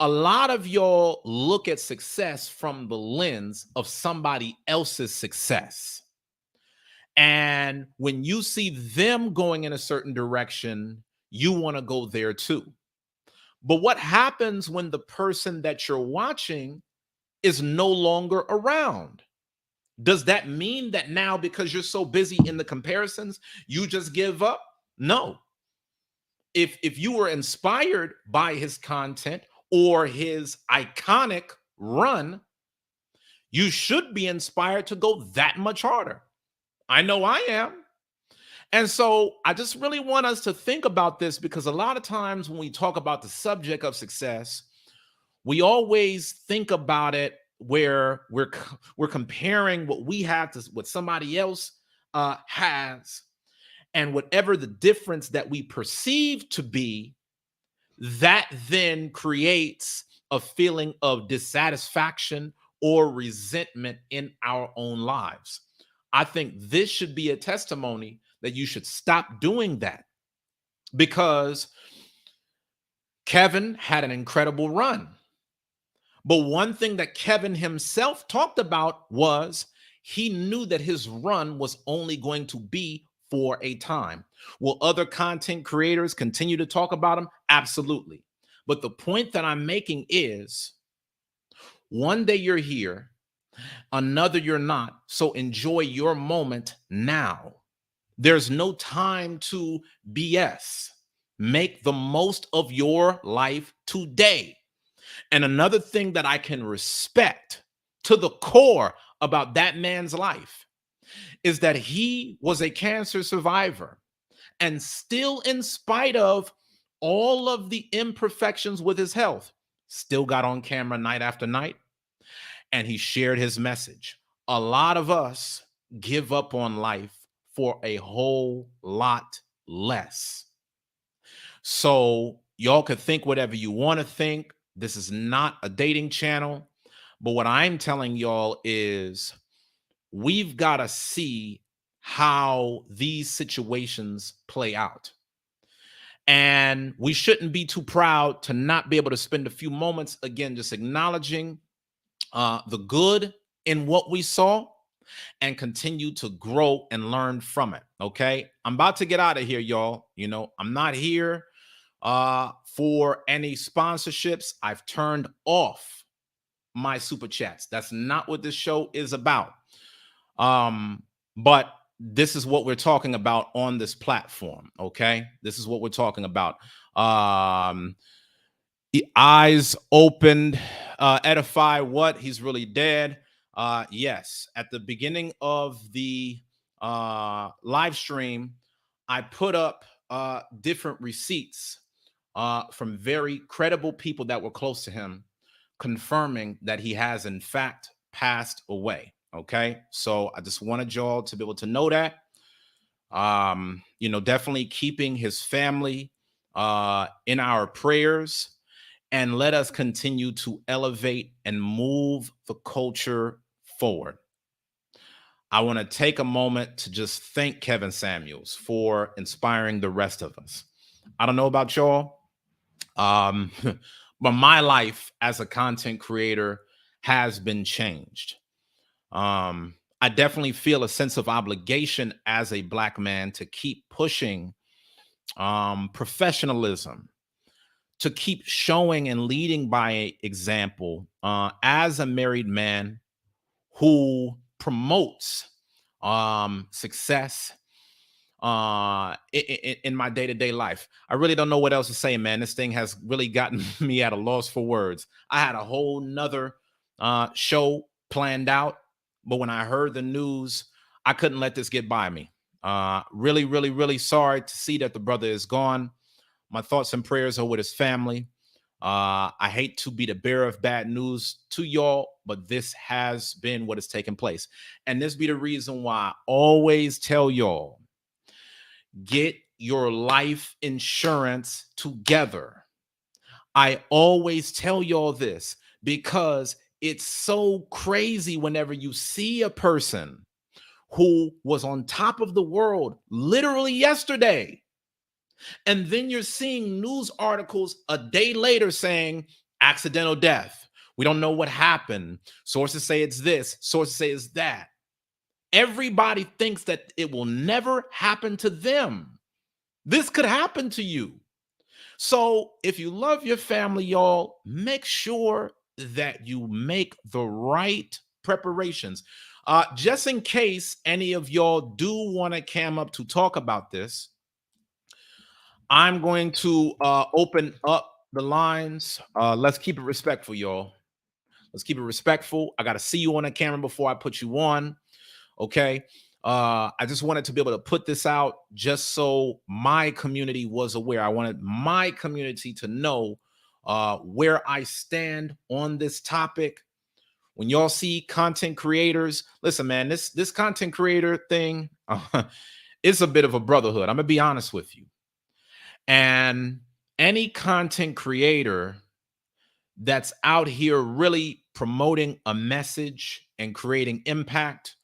a lot of y'all look at success from the lens of somebody else's success. And when you see them going in a certain direction, you want to go there too. But what happens when the person that you're watching is no longer around? Does that mean that now, because you're so busy in the comparisons, you just give up? No. If you were inspired by his content or his iconic run, you should be inspired to go that much harder. I know I am. And so I just really want us to think about this, because a lot of times when we talk about the subject of success, we always think about it where we're comparing what we have to what somebody else has, and whatever the difference that we perceive to be, that then creates a feeling of dissatisfaction or resentment in our own lives. I think this should be a testimony that you should stop doing that, because Kevin had an incredible run. But one thing that Kevin himself talked about was he knew that his run was only going to be for a time. Will other content creators continue to talk about him? Absolutely. But the point that I'm making is, one day you're here, another you're not. So enjoy your moment now. There's no time to BS. Make the most of your life today. And another thing that I can respect to the core about that man's life is that he was a cancer survivor, and still, in spite of all of the imperfections with his health, still got on camera night after night, and he shared his message. A lot of us give up on life for a whole lot less. So y'all could think whatever you want to think. This is not a dating channel. But what I'm telling y'all is, we've got to see how these situations play out. And we shouldn't be too proud to not be able to spend a few moments, again, just acknowledging the good in what we saw, and continue to grow and learn from it. Okay. I'm about to get out of here, y'all. I'm not here for any sponsorships. I've turned off my super chats. That's not what this show is about. But this is what we're talking about on this platform. Okay. This is what we're talking about. The eyes opened, edify what? He's really dead. Yes. At the beginning of the live stream, I put up different receipts from very credible people that were close to him, confirming that he has in fact passed away. Okay, so I just wanted y'all to be able to know that. Definitely keeping his family in our prayers, and let us continue to elevate and move the culture forward. I want to take a moment to just thank Kevin Samuels for inspiring the rest of us. I don't know about y'all, um, but my life as a content creator has been changed. I definitely feel a sense of obligation as a Black man to keep pushing professionalism, to keep showing and leading by example as a married man who promotes success in my day-to-day life. I really don't know what else to say, man. This thing has really gotten me at a loss for words. I had a whole nother show planned out, but when I heard the news, I couldn't let this get by me. Really, really, really sorry to see that the brother is gone. My thoughts and prayers are with his family. I hate to be the bearer of bad news to y'all, but this has been what has taken place. And this be the reason why I always tell y'all, get your life insurance together. I always tell y'all this because it's so crazy whenever you see a person who was on top of the world literally yesterday, and then you're seeing news articles a day later saying accidental death. We don't know what happened. Sources say it's this, sources say it's that. Everybody thinks that it will never happen to them. This could happen to you. So if you love your family, y'all, make sure that you make the right preparations. Just in case any of y'all do want to cam up to talk about this, I'm going to open up the lines. Let's keep it respectful, y'all. Let's keep it respectful. I got to see you on the camera before I put you on. Okay. I just wanted to be able to put this out just so my community was aware. I wanted my community to know where I stand on this topic. When y'all see content creators, listen, man, this content creator thing is a bit of a brotherhood. I'm gonna be honest with you. And any content creator that's out here really promoting a message and creating impact,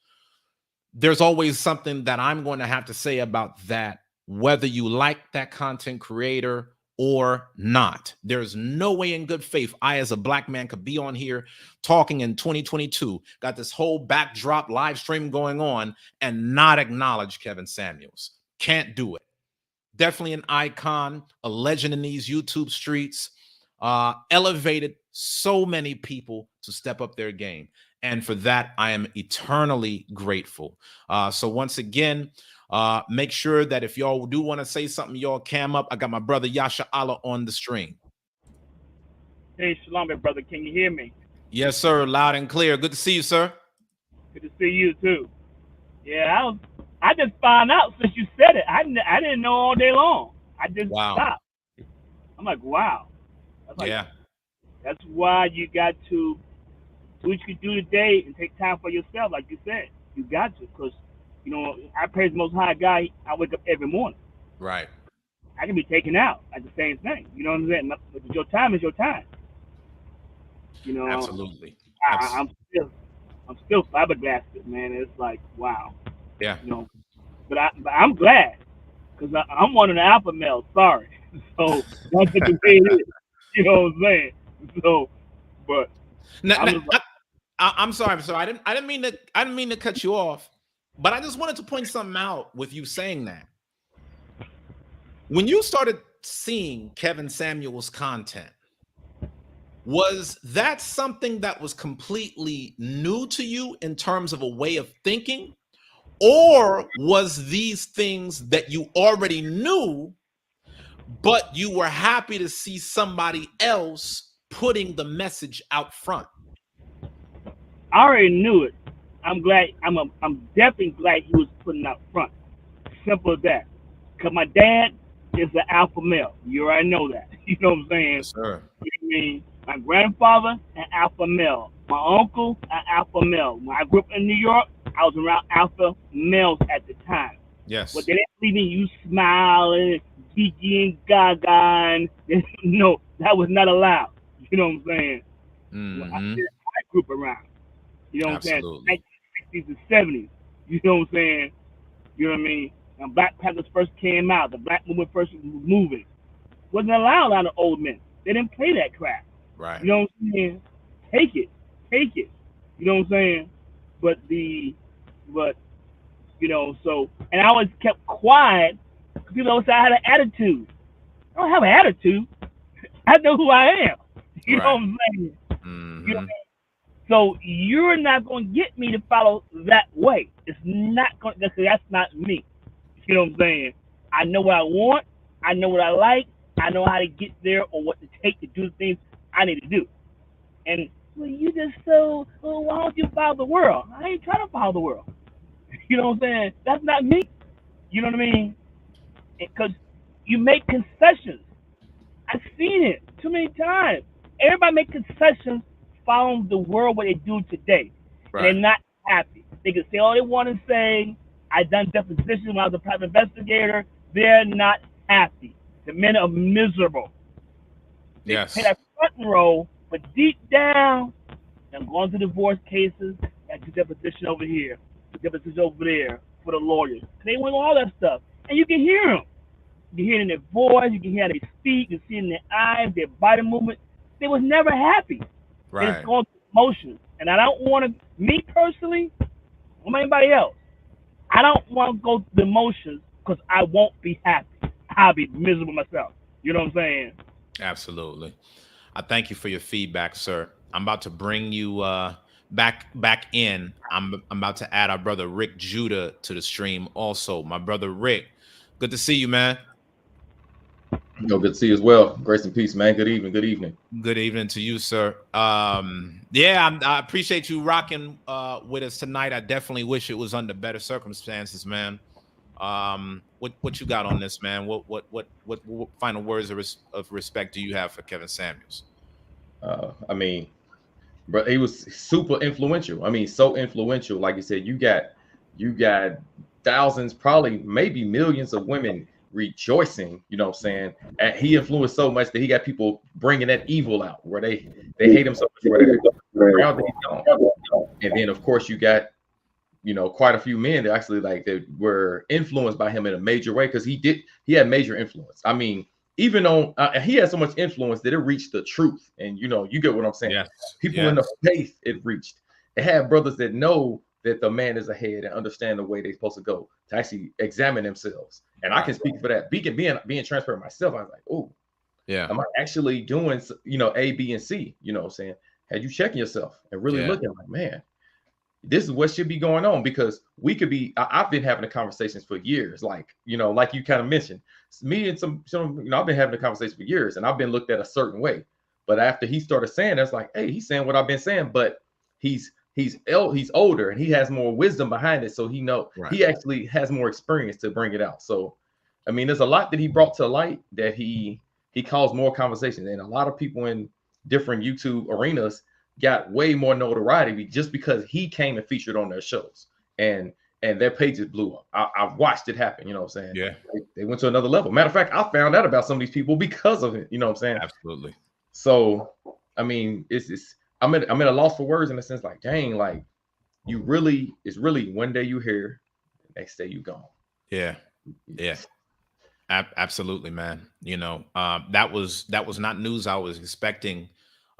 there's always something that I'm going to have to say about that, whether you like that content creator or not. There's no way in good faith I, as a Black man, could be on here talking in 2022, got this whole backdrop live stream going on, and not acknowledge Kevin Samuels. Can't do it. Definitely an icon, a legend in these YouTube streets, elevated so many people to step up their game. And for that, I am eternally grateful. So once again, make sure that if y'all do want to say something, y'all cam up. I got my brother Yasha Allah on the stream. Hey, Shalom, my brother. Can you hear me? Yes, sir. Loud and clear. Good to see you, sir. Good to see you too. Yeah, I just found out since you said it. I didn't know all day long. I just Wow. stopped. I'm like, wow. That's like Yeah. that's why you got to do what you can do today and take time for yourself, like you said. You got to, because I praise the Most High God. I wake up every morning. Right. I can be taken out at the same thing. You know what I'm saying? But your time is your time. You know, Absolutely. I, I'm still I'm still flabbergasted, man. It's like wow. Yeah. You know, but I'm glad because I'm one of the alpha males. Sorry, so that's just the way it is. You know what I'm saying? So, but Now, I'm just like, I'm sorry. I'm sorry. I didn't mean to cut you off, but I just wanted to point something out with you saying that. When you started seeing Kevin Samuel's content, was that something that was completely new to you in terms of a way of thinking? Or was these things that you already knew, but you were happy to see somebody else putting the message out front? I already knew it. I'm glad. I'm definitely glad he was putting out front. Simple as that. because my dad is an alpha male. You already know that. You know what I'm saying? Yes, sir. You know what I mean? My grandfather, an alpha male. My uncle, an alpha male. When I grew up in New York, I was around alpha males at the time. But Yes. they didn't believe in you smiling, geeky and gaga, and no, that was not allowed. You know what I'm saying? Well, Mm-hmm. I grew up around. You know what I'm saying? Absolutely. 1960s and 70s. You know what I'm saying? You know what I mean? When Black Panthers first came out, the black movement first was moving. Wasn't allowed a lot of old men. They didn't play that crap. Right. You know what I'm saying? Take it, take it. You know what I'm saying? But but so, and I always kept quiet. People always say I had an attitude. I don't have an attitude. I know who I am. You know Right. what I'm saying? You know, Mm-hmm. so you're not going to get me to follow that way. It's not going. That's not me. You know what I'm saying? I know what I want. I know what I like. I know how to get there or what to take to do the things I need to do. And well, you just so well, why don't you follow the world? I ain't trying to follow the world. You know what I'm saying? That's not me. You know what I mean? Because you make concessions. I've seen it too many times. Everybody make concessions following the world what they do today, and they're Right. not happy. They can say all they want to say. I done depositions when I was a private investigator. They're not happy. The men are miserable. They play Yes. that front row, but deep down, I'm going through divorce cases. I do deposition over here, deposition over there for the lawyers. They want all that stuff, and you can hear them. You can hear it in their voice. You can hear how they speak. You can see it in their eyes, their body movement. They was never happy. They just Right. going through emotions. And I don't want to, me personally, or anybody else, I don't want to go through the emotions because I won't be happy. I'll be miserable myself. You know what I'm saying? Absolutely. I thank you for your feedback, sir. I'm about to bring you back in. I'm about to add our brother Rick Judah to the stream also. My brother Rick, good to see you, man. No, good to see you as well. Grace and peace, man. Good evening. Good evening. Good evening to you, sir. Yeah, I appreciate you rocking with us tonight. I definitely wish it was under better circumstances, man. What you got on this, man? What final words of respect do you have for Kevin Samuels? I mean, but he was super influential. I mean, so influential. Like you said, you got thousands, probably maybe millions of women rejoicing. You know what I'm saying? And he influenced so much that he got people bringing that evil out, where they hate him so much, where they're proud that he's gone. And then, of course, you got quite a few men that actually like that were influenced by him in a major way because he had major influence. I mean, even on he had so much influence that it reached the truth, and you get what I'm saying. Yes, People in the yes, faith it reached. It had brothers that know that the man is ahead and understand the way they're supposed to go to actually examine themselves. And I right, can speak for that. Being transparent myself, I was like, oh, yeah, am I actually doing A, B, and C? You know what I'm saying? Had you checking yourself and really yeah, looking like, man, this is what should be going on because we could be I've been having the conversations for years, like you kind of mentioned. Me and some I've been having the conversation for years and I've been looked at a certain way. But after he started saying that's like, hey, he's saying what I've been saying, but he's older and he has more wisdom behind it. So right, he actually has more experience to bring it out. So I mean, there's a lot that he brought to light that he caused more conversations. And a lot of people in different YouTube arenas got way more notoriety just because he came and featured on their shows, and their pages blew up. I've watched it happen. You know what I'm saying? yeah, They went to another level. Matter of fact, I found out about some of these people because of it. You know what I'm saying? absolutely, So I mean, it's I'm at a loss for words in a sense. Like, dang, like it's really one day you here, the next day you gone. yeah, yeah. Absolutely, man. That was not news I was expecting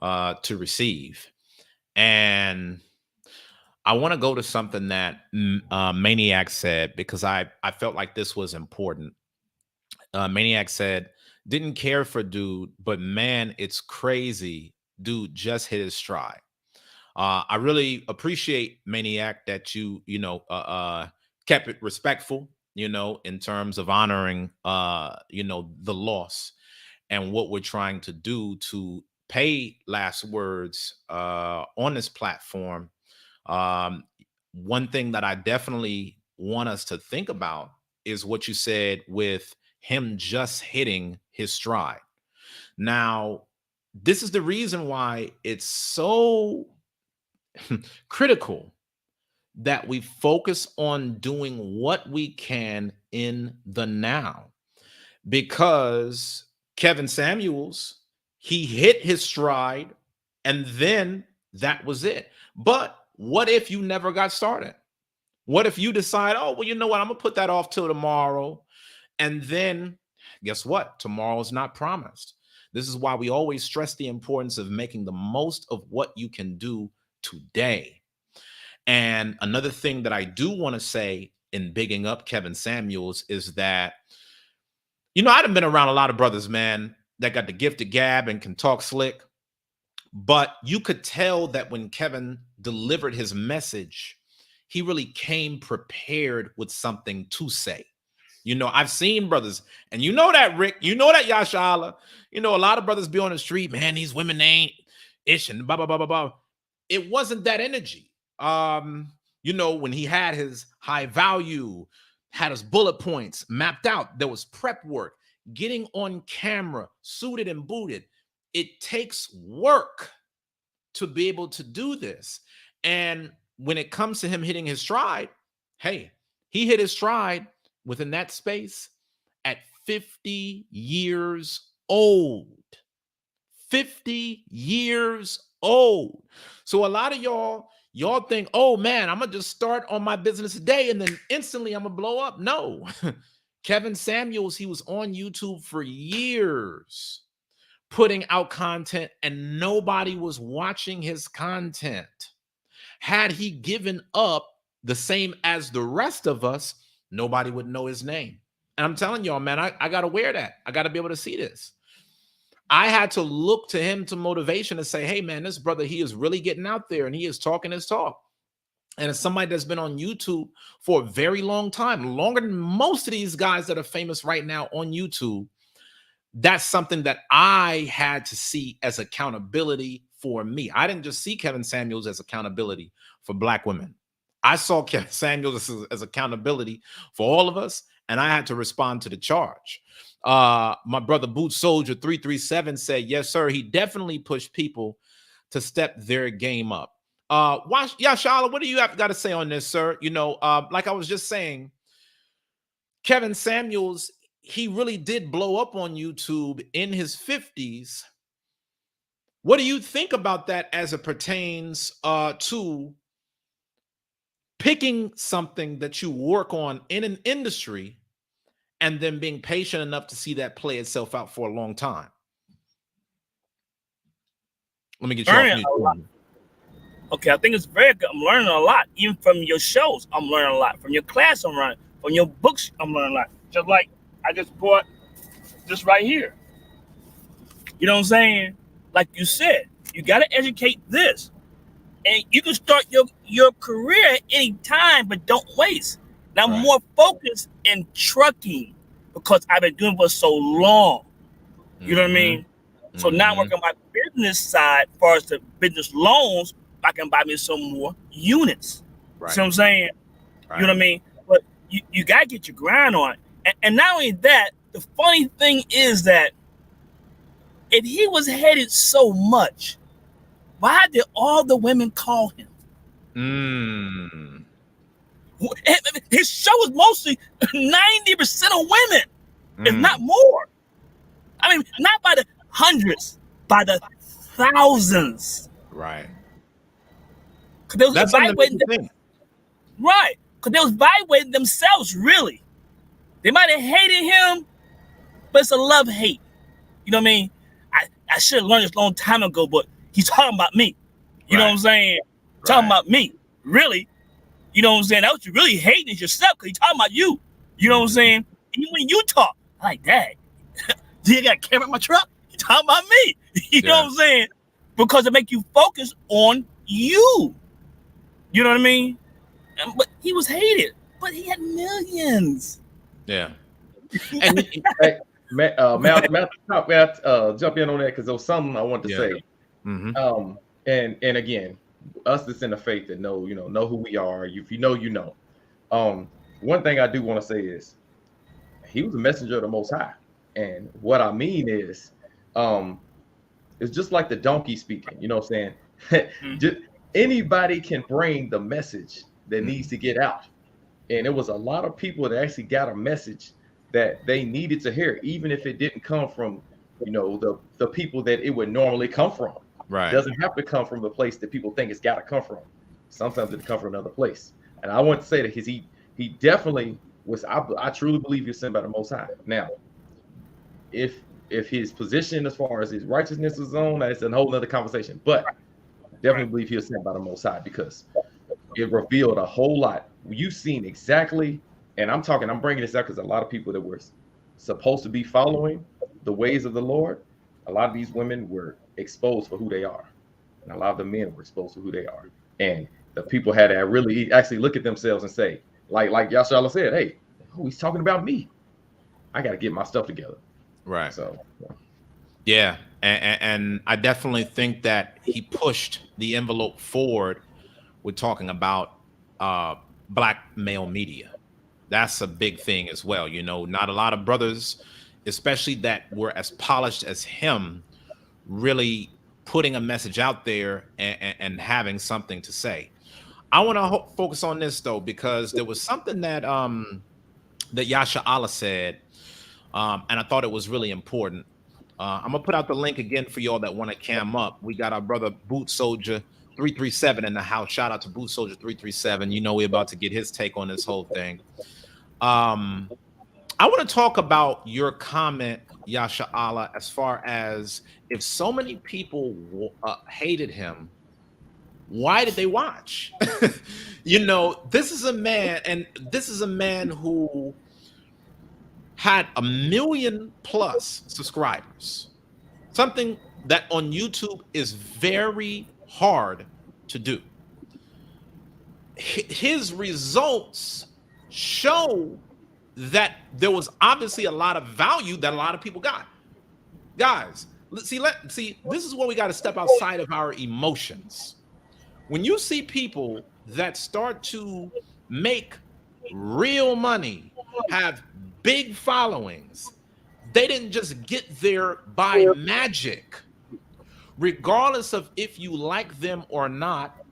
to receive, and I want to go to something that Maniac said because I felt like this was important. Maniac said, "Didn't care for dude, but man, it's crazy. Dude just hit his stride." I really appreciate Maniac that you kept it respectful, in terms of honoring the loss and what we're trying to do to pay last words on this platform. Um, One thing that I definitely want us to think about is what you said with him just hitting his stride. Now, this is the reason why it's so critical that we focus on doing what we can in the now. Because Kevin Samuels, he hit his stride and then that was it. But what if you never got started? What if you decide, oh, well, you know what? I'm going to put that off till tomorrow. And then guess what? Tomorrow's not promised. This is why we always stress the importance of making the most of what you can do today. And another thing that I do want to say in bigging up Kevin Samuels is that, you know, I've been around a lot of brothers, man, that got the gift of gab and can talk slick. But you could tell that when Kevin delivered his message, he really came prepared with something to say. You know, I've seen brothers, and you know that, Rick, you know that, Yashala. You know, a lot of brothers be on the street, man, these women ain't ish and blah, blah, blah, blah, blah. It wasn't that energy. You know, when he had his high value, had his bullet points mapped out, there was prep work, getting on camera, suited and booted. It takes work to be able to do this. And when it comes to him hitting his stride, hey, he hit his stride within that space at 50 years old. 50 years old. So a lot of y'all think, oh man, I'm gonna just start on my business today and then instantly I'm gonna blow up. No. Kevin Samuels, he was on YouTube for years putting out content and nobody was watching his content. Had he given up the same as the rest of us, nobody would know his name. And I'm telling y'all, man, I got to wear that. I got to be able to see this. I had to look to him to motivation to say, hey, man, this brother, he is really getting out there and he is talking his talk. And as somebody that's been on YouTube for a very long time, longer than most of these guys that are famous right now on YouTube, that's something that I had to see as accountability for me. I didn't just see Kevin Samuels as accountability for Black women. I saw Kevin Samuels as accountability for all of us, and I had to respond to the charge. My brother Boot Soldier 337 said, yes, sir, he definitely pushed people to step their game up. Shala, what do you have got to say on this, sir? You know, like I was just saying, Kevin Samuels, he really did blow up on YouTube in his 50s. What do you think about that as it pertains to picking something that you work on in an industry and then being patient enough to see that play itself out for a long time? Let me get you off mute. Okay, I think it's very good. I'm learning a lot, even from your shows. I'm learning a lot from your class. I'm learning from your books. I'm learning a lot. Just like I just bought this right here. You know what I'm saying? Like you said, you got to educate this. And you can start your career at any time, but don't waste. Now, I'm more focused in trucking because I've been doing it for so long. You know what I mean? So now I'm working on my business side as far as the business loans. I can buy me some more units. Right. See what I'm saying? Right. You know what I mean? But you got to get your grind on. And not only that, the funny thing is that if he was hated so much, why did all the women call him? His show is mostly 90% of women, if not more. I mean, not by the hundreds, by the thousands. Right. That's vibrating right. Because they was vibrating themselves, really. They might have hated him, but it's a love-hate. You know what I mean? I should have learned this a long time ago, but he's talking about me. You know what I'm saying? Talking about me. Really? You know what I'm saying? That what you really hating is yourself because he's talking about you. You know what I'm saying? Even when you talk, I'm like, dang, do you got a camera in my truck? He's talking about me. You know what I'm saying? Because it make you focus on you. You know what I mean? But he was hated, but he had millions. Yeah. And hey, may I jump in on that because there was something I wanted to say. And again, us that's in the faith that know who we are. If you know, you know. One thing I do want to say is he was a messenger of the Most High. And what I mean is, it's just like the donkey speaking. You know what I'm saying? Just, anybody can bring the message that needs to get out. And it was a lot of people that actually got a message that they needed to hear, even if it didn't come from, the people that it would normally come from. Right. It doesn't have to come from the place that people think it's got to come from. Sometimes it come from another place. And I want to say that he definitely was. I truly believe he was sent by the Most High. Now, if his position as far as his righteousness is on, that's a whole other conversation. But I definitely believe he was sent by the Most High, because it revealed a whole lot. You've seen exactly, and I'm bringing this up because a lot of people that were supposed to be following the ways of the Lord, a lot of these women were exposed for who they are, and a lot of the men were exposed to who they are. And the people had to really actually look at themselves and say, like Yashala said, hey, he's talking about me. I got to get my stuff together. Right. So, yeah. And I definitely think that he pushed the envelope forward with talking about black male media. That's a big thing as well. Not a lot of brothers, especially that were as polished as him, really putting a message out there and having something to say. I want to focus on this though, because there was something that Yasha Allah said, and I thought it was really important. I'm gonna put out the link again for y'all that want to cam up. We got our brother Boot Soldier 337 in the house. Shout out to Boot Soldier 337. We're about to get his take on this whole thing. I want to talk about your comment, Yasha Allah, as far as if so many people hated him, why did they watch? This is a man who had 1 million+ subscribers, something that on YouTube is very hard to do. His results show that there was obviously a lot of value that a lot of people got. Guys, see, this is where we got to step outside of our emotions. When you see people that start to make real money, have big followings, they didn't just get there by magic. Regardless of if you like them or not,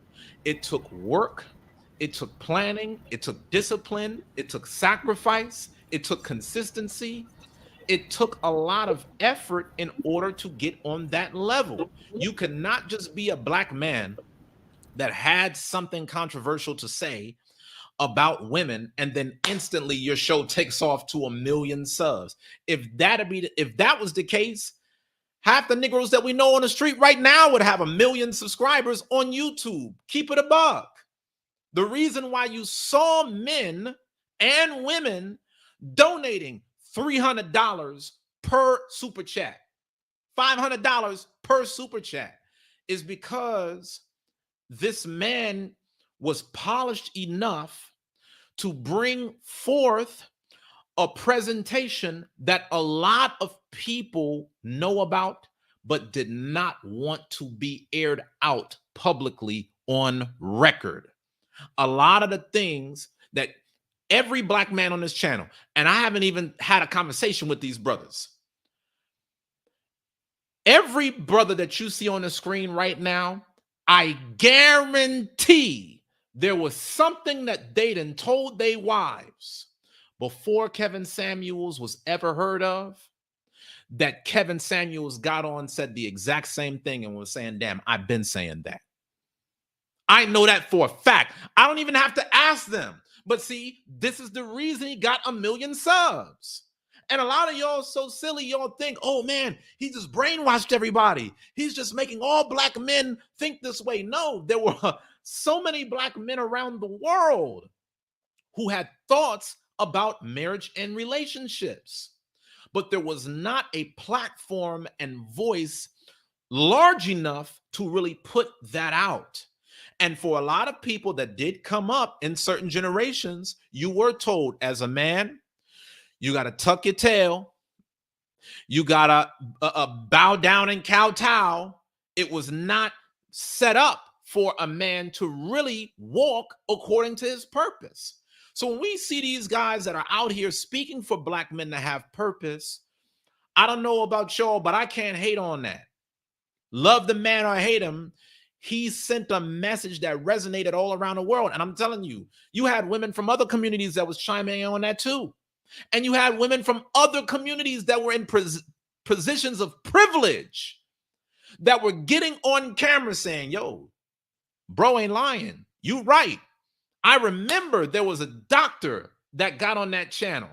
it took work, it took planning, it took discipline, it took sacrifice, it took consistency. It took a lot of effort in order to get on that level. You could not just be a black man that had something controversial to say about women and then instantly your show takes off to 1 million subs. If that was the case, half the Negroes that we know on the street right now would have 1 million subscribers on YouTube. Keep it a buck. The reason why you saw men and women donating $300 per super chat, $500 per super chat, is because this man was polished enough to bring forth a presentation that a lot of people know about, but did not want to be aired out publicly on record. A lot of the things that every black man on this channel, and I haven't even had a conversation with these brothers. Every brother that you see on the screen right now, I guarantee there was something that they done told their wives before Kevin Samuels was ever heard of, that Kevin Samuels got on, said the exact same thing and was saying, damn, I've been saying that. I know that for a fact. I don't even have to ask them. But see, this is the reason he got 1 million subs. And a lot of y'all so silly, y'all think, oh man, he just brainwashed everybody. He's just making all black men think this way. No, there were so many black men around the world who had thoughts about marriage and relationships. But there was not a platform and voice large enough to really put that out. And for a lot of people that did come up in certain generations, you were told as a man, you got to tuck your tail. You got to bow down and kowtow. It was not set up for a man to really walk according to his purpose. So when we see these guys that are out here speaking for black men to have purpose, I don't know about y'all, but I can't hate on that. Love the man or hate him, he sent a message that resonated all around the world. And I'm telling you, you had women from other communities that was chiming in on that too. And you had women from other communities that were in positions of privilege that were getting on camera saying, yo, bro ain't lying. You right. I remember there was a doctor that got on that channel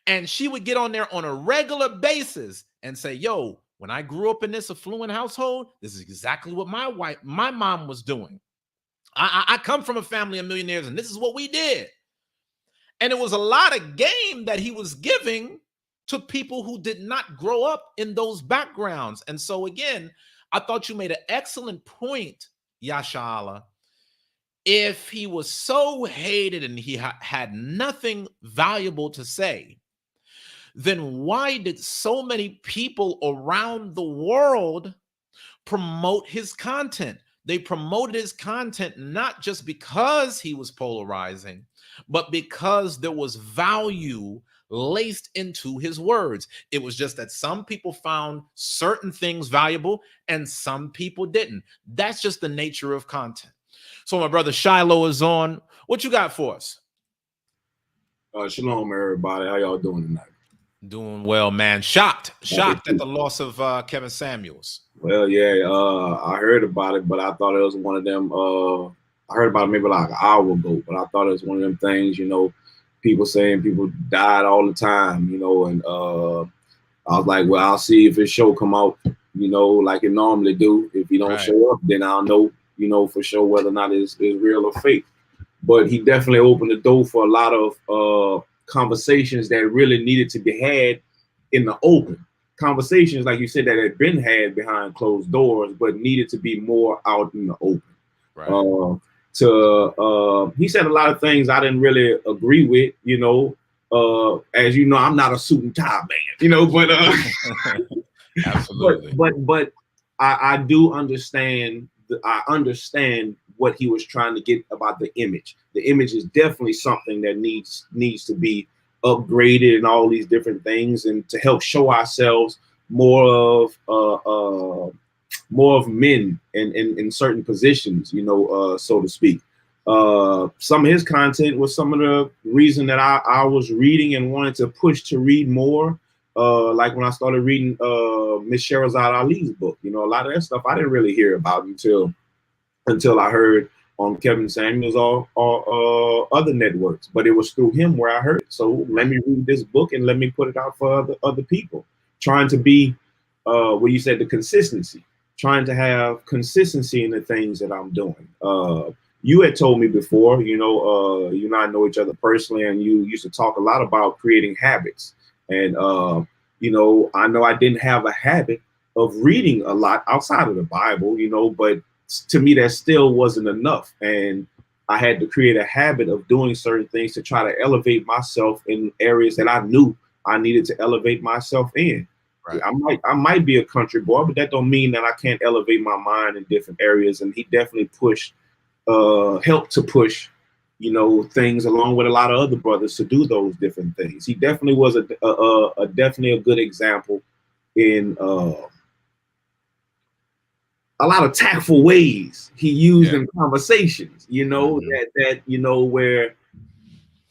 and she would get on there on a regular basis and say, yo, when I grew up in this affluent household, this is exactly what my mom was doing. I come from a family of millionaires and this is what we did. And it was a lot of game that he was giving to people who did not grow up in those backgrounds. And so again, I thought you made an excellent point, Yashala. If he was so hated and he had nothing valuable to say, then why did so many people around the world promote his content? They promoted his content not just because he was polarizing, but because there was value laced into his words. It was just that some people found certain things valuable and some people didn't. That's just the nature of content. So my brother Shiloh is on. What you got for us? Shalom, everybody. How y'all doing tonight? Doing well, man. Shocked at the loss of Kevin Samuels. Well, yeah, I heard about it, but I thought it was one of them. I heard about it maybe like an hour ago, but I thought it was one of them things, people saying people died all the time, and I was like, well, I'll see if his show come out, like it normally do. If he don't show up, then I'll know, for sure whether or not it's real or fake. But he definitely opened the door for a lot of conversations that really needed to be had in the open. Conversations, like you said, that had been had behind closed doors, but needed to be more out in the open. Right. He said a lot of things I didn't really agree with, as you know, I'm not a suit and tie man, but absolutely. But I do understand. I understand what he was trying to get about the image. The image is definitely something that needs to be upgraded and all these different things, and to help show ourselves more of men in certain positions, so to speak. Some of his content was some of the reason that I was reading and wanted to push to read more. Like when I started reading Miss Sherazade Ali's book, a lot of that stuff I didn't really hear about until I heard on Kevin Samuels or other networks. But it was through him where I heard it. So let me read this book and let me put it out for other people. Trying to be, what you said, the consistency. Trying to have consistency in the things that I'm doing. You had told me before, you and I know each other personally, and you used to talk a lot about creating habits. And, I know I didn't have a habit of reading a lot outside of the Bible, but to me, that still wasn't enough. And I had to create a habit of doing certain things to try to elevate myself in areas that I knew I needed to elevate myself in. Right. I might be a country boy, but that don't mean that I can't elevate my mind in different areas. And he definitely helped to push, things along with a lot of other brothers to do those different things. He definitely was definitely a good example in a lot of tactful ways he used in conversations, where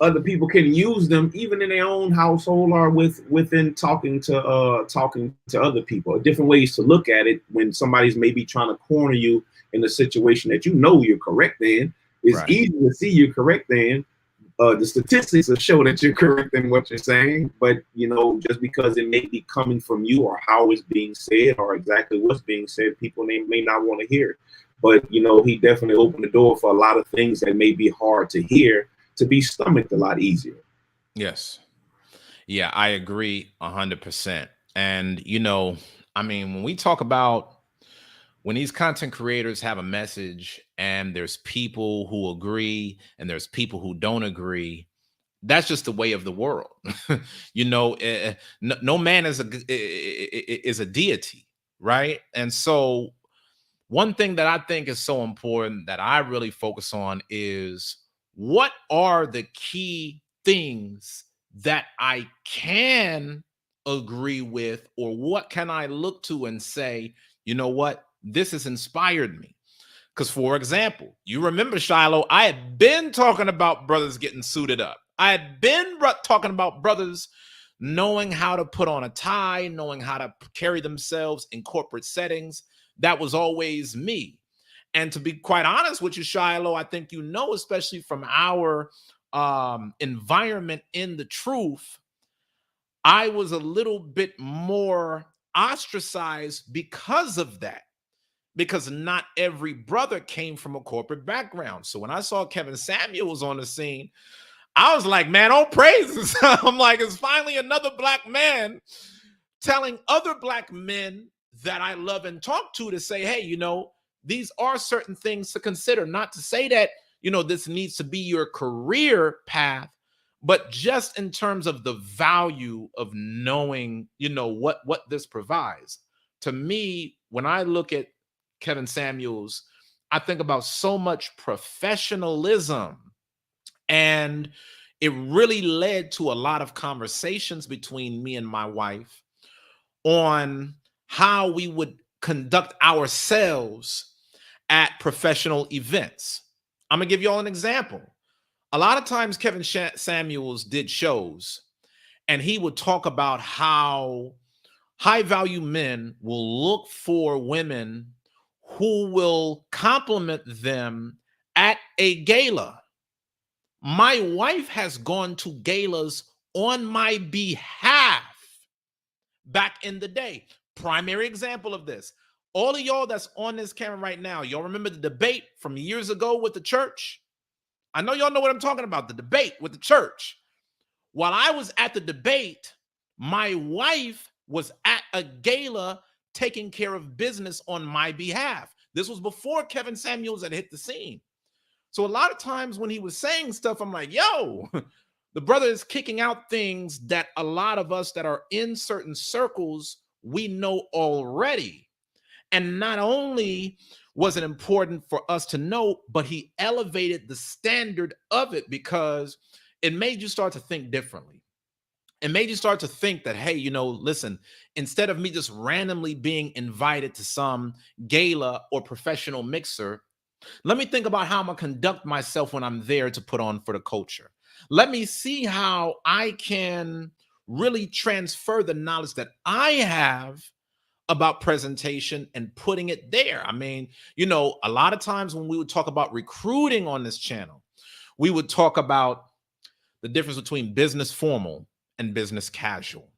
other people can use them even in their own household or within talking to other people. Different ways to look at it when somebody's maybe trying to corner you in a situation that you're correct in. It's easy to see you're correct in. The statistics will show that you're correct in what you're saying, but just because it may be coming from you or how it's being said or exactly what's being said, people may not want to hear it. But he definitely opened the door for a lot of things that may be hard to hear to be stomached a lot easier. Yes. Yeah, I agree 100%. And when we talk about when these content creators have a message and there's people who agree and there's people who don't agree, that's just the way of the world. No man is a deity, right? And so one thing that I think is so important that I really focus on is what are the key things that I can agree with, or what can I look to and say, you know what, this has inspired me? Because, for example, you remember, Shiloh, I had been talking about brothers getting suited up. I had been talking about brothers knowing how to put on a tie, knowing how to carry themselves in corporate settings. That was always me. And to be quite honest with you, Shiloh, I think you know, especially from our environment in the truth, I was a little bit more ostracized because of that, because not every brother came from a corporate background. So when I saw Kevin Samuels on the scene, I was like, man, all praises. I'm like, it's finally another black man telling other black men that I love and talk to say, hey, you know, these are certain things to consider. Not to say that, you know, this needs to be your career path, but just in terms of the value of knowing, you know, what this provides. To me, when I look at Kevin Samuels, I think about so much professionalism, and it really led to a lot of conversations between me and my wife on how we would conduct ourselves at professional events. I'm gonna give you all an example. A lot of times Kevin Samuels did shows, and he would talk about how high value men will look for women who will compliment them at a gala. My wife has gone to galas on my behalf back in the day. Primary example of this. All of y'all that's on this camera right now, y'all remember the debate from years ago with the church? I know y'all know what I'm talking about, the debate with the church. While I was at the debate, my wife was at a gala taking care of business on my behalf. This was before Kevin Samuels had hit the scene. So a lot of times when he was saying stuff, I'm like, yo, the brother is kicking out things that a lot of us that are in certain circles, we know already. And not only was it important for us to know, but he elevated the standard of it, because it made you start to think differently. It made you start to think that, hey, you know, listen, instead of me just randomly being invited to some gala or professional mixer, let me think about how I'm going to conduct myself when I'm there to put on for the culture. Let me see how I can really transfer the knowledge that I have about presentation and putting it there. I mean, you know, a lot of times when we would talk about recruiting on this channel, we would talk about the difference between business formal and business casual,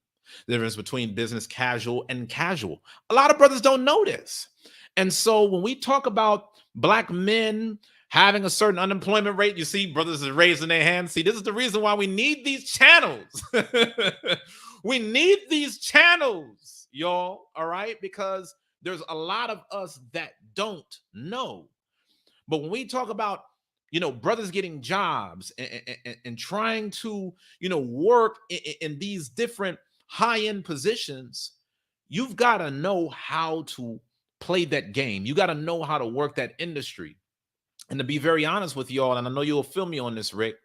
the difference between business casual and casual. A lot of brothers don't know this. And so when we talk about black men having a certain unemployment rate, you see brothers are raising their hands. See, this is the reason why we need these channels. We need these channels, y'all, all right? Because there's a lot of us that don't know. But when we talk about, you know, brothers getting jobs and trying to, you know, work in these different high-end positions, you've got to know how to play that game. You got to know how to work that industry. And to be very honest with y'all, and I know you'll feel me on this, Rick,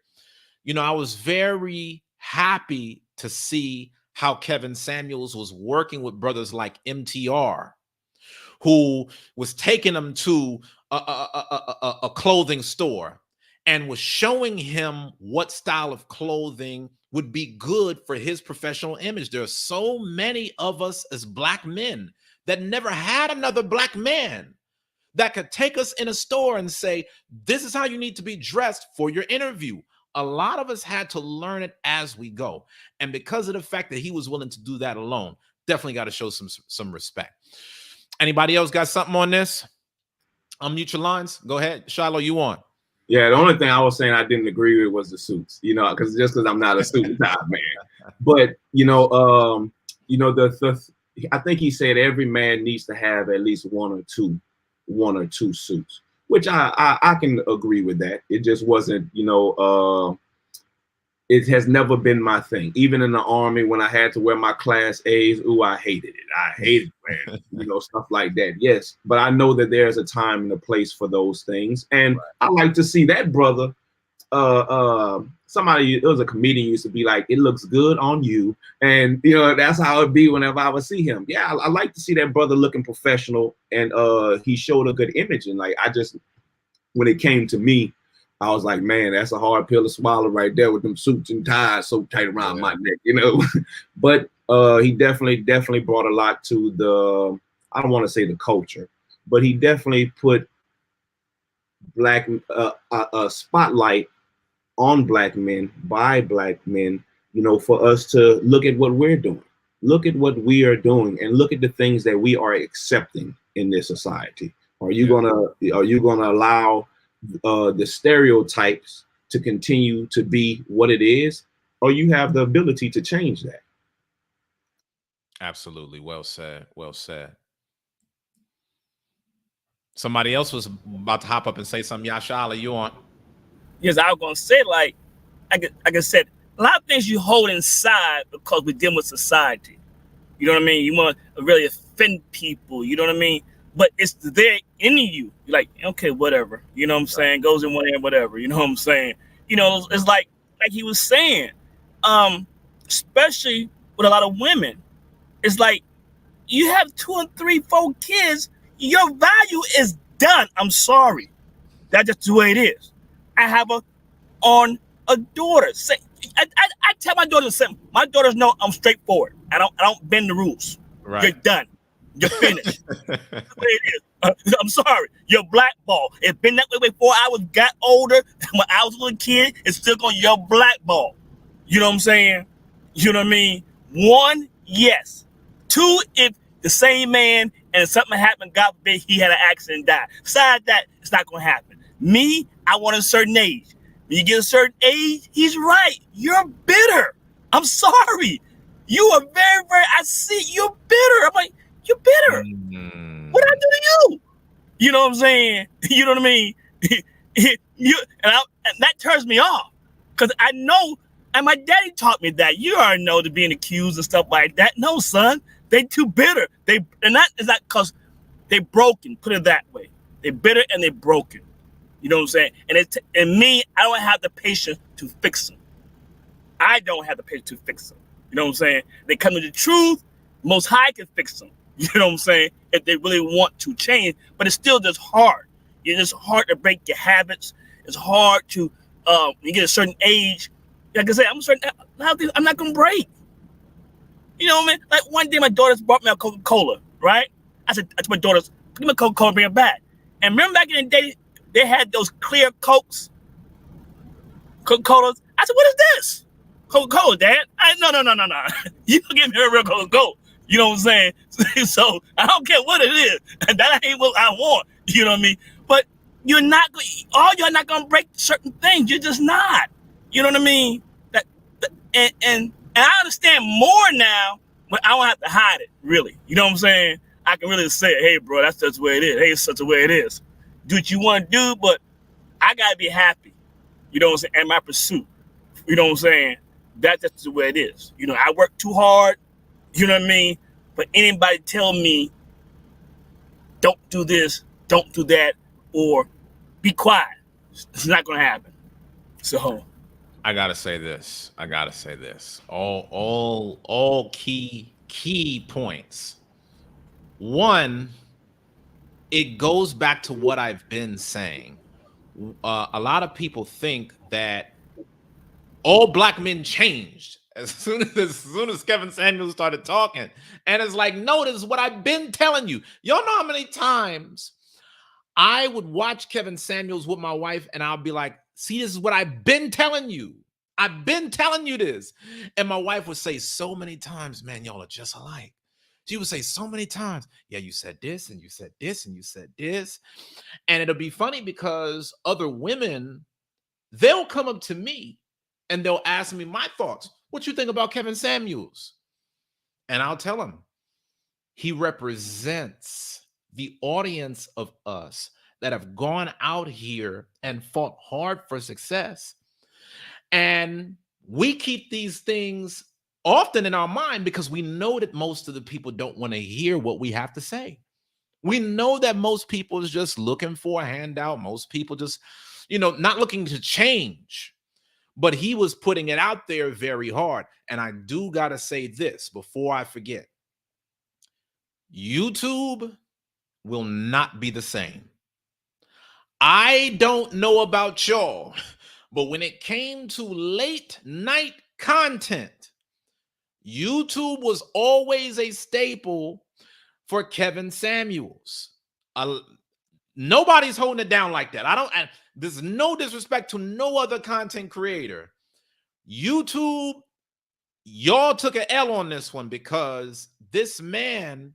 you know, I was very happy to see how Kevin Samuels was working with brothers like MTR, who was taking him to a clothing store and was showing him what style of clothing would be good for his professional image. There are so many of us as black men that never had another black man that could take us in a store and say, this is how you need to be dressed for your interview. A lot of us had to learn it as we go. And because of the fact that he was willing to do that alone, definitely got to show some respect. Anybody else got something on this? Unmute your lines. Go ahead. Shiloh, you on? Yeah, the only thing I was saying I didn't agree with was the suits, you know, because I'm not a suit type man. But I think he said every man needs to have at least one or two suits, which I can agree with that. It just wasn't, it has never been my thing. Even in the Army, when I had to wear my Class A's, I hated it. I hated wearing, stuff like that. Yes, but I know that there's a time and a place for those things. And I like to see that brother somebody, it was a comedian used to be like, it looks good on you. And you know, that's how it'd be whenever I would see him. Yeah, I like to see that brother looking professional, and he showed a good image. And like, I just, when it came to me, I was like, man, that's a hard pill to swallow right there with them suits and ties so tight around my neck, you know. But he definitely brought a lot to the, I don't want to say the culture, but he definitely put black a spotlight on black men by black men, you know, for us to look at what we're doing, look at what we are doing, and look at the things that we are accepting in this society. Are you gonna allow the stereotypes to continue to be what it is, or you have the ability to change that? Absolutely. Well said. Well said. Somebody else was about to hop up and say something. Yashala, you on? Yes, I was gonna say, like I said, a lot of things you hold inside because we're dealing with society. You know what I mean? You want to really offend people. You know what I mean? But it's there in you. You're like, okay, whatever. You know what I'm saying? Goes in one ear, whatever. You know what I'm saying? You know, it's like he was saying, especially with a lot of women. It's like you have 2 and 3, 4 kids. Your value is done. I'm sorry. That's just the way it is. I have a daughter. Say, I tell my daughters something. My daughters know I'm straightforward. I don't bend the rules. Right. You're done. You're finished. That's the way it is. I'm sorry. You're blackball. It's been that way before I got older. When I was a little kid, it's still going. You're blackball. You know what I'm saying? You know what I mean? 1, yes. 2, if the same man and something happened, God forbid he had an accident and died. Besides that, it's not going to happen. Me, I want a certain age. When you get a certain age, he's right. You're bitter. I'm sorry. You are very, very, I see you're bitter. I'm like, you're bitter. What did I do to you? You know what I'm saying? You know what I mean? And that turns me off. Because I know, and my daddy taught me that. You already know to being accused and stuff like that. No, son. They too bitter. And that is not because they broken. Put it that way. They're bitter and they're broken. You know what I'm saying? And me, I don't have the patience to fix them. I don't have the patience to fix them. You know what I'm saying? They come to the truth. Most High can fix them. You know what I'm saying? If they really want to change, but it's still just hard. It's just hard to break your habits. It's hard to, when you get a certain age. Like I said, I'm not gonna break. You know what I mean? Like one day, my daughters brought me a Coca-Cola, right? I said to my daughters, "Give me a Coca-Cola, bring it back." And remember back in the day, they had those clear Cokes, Coca-Colas. I said, "What is this?" "Coca-Cola, Dad." No. You give me a real Coca-Cola. You know what I'm saying? So I don't care what it is. That ain't what I want. You know what I mean? But you're not gonna break certain things. You're just not. You know what I mean? And I understand more now, but I don't have to hide it, really. You know what I'm saying? I can really say, hey, bro, that's just the way it is. Hey, it's such a way it is. Do what you want to do, but I got to be happy. You know what I'm saying? And my pursuit. You know what I'm saying? That's just the way it is. You know, I work too hard. You know what I mean? But anybody tell me, don't do this, don't do that, or be quiet, it's not going to happen. So I gotta say this. All key points. One, it goes back to what I've been saying. A lot of people think that all black men changed as soon as Kevin Samuels started talking, and it's like, no, this is what I've been telling you. Y'all know how many times I would watch Kevin Samuels with my wife, and I'll be like, see, this is what I've been telling you. I've been telling you this. And my wife would say so many times, man, y'all are just alike. She would say so many times, yeah, you said this, and you said this, and you said this. And it'll be funny because other women, they'll come up to me and they'll ask me my thoughts. What you think about Kevin Samuels? And I'll tell them, he represents the audience of us that have gone out here and fought hard for success. And we keep these things often in our mind because we know that most of the people don't want to hear what we have to say. We know that most people is just looking for a handout. Most people just, not looking to change. But he was putting it out there very hard. And I do got to say this before I forget. YouTube will not be the same. I don't know about y'all, but when it came to late night content, YouTube was always a staple for Kevin Samuels. Nobody's holding it down like that. There's no disrespect to no other content creator. YouTube, y'all took an L on this one because this man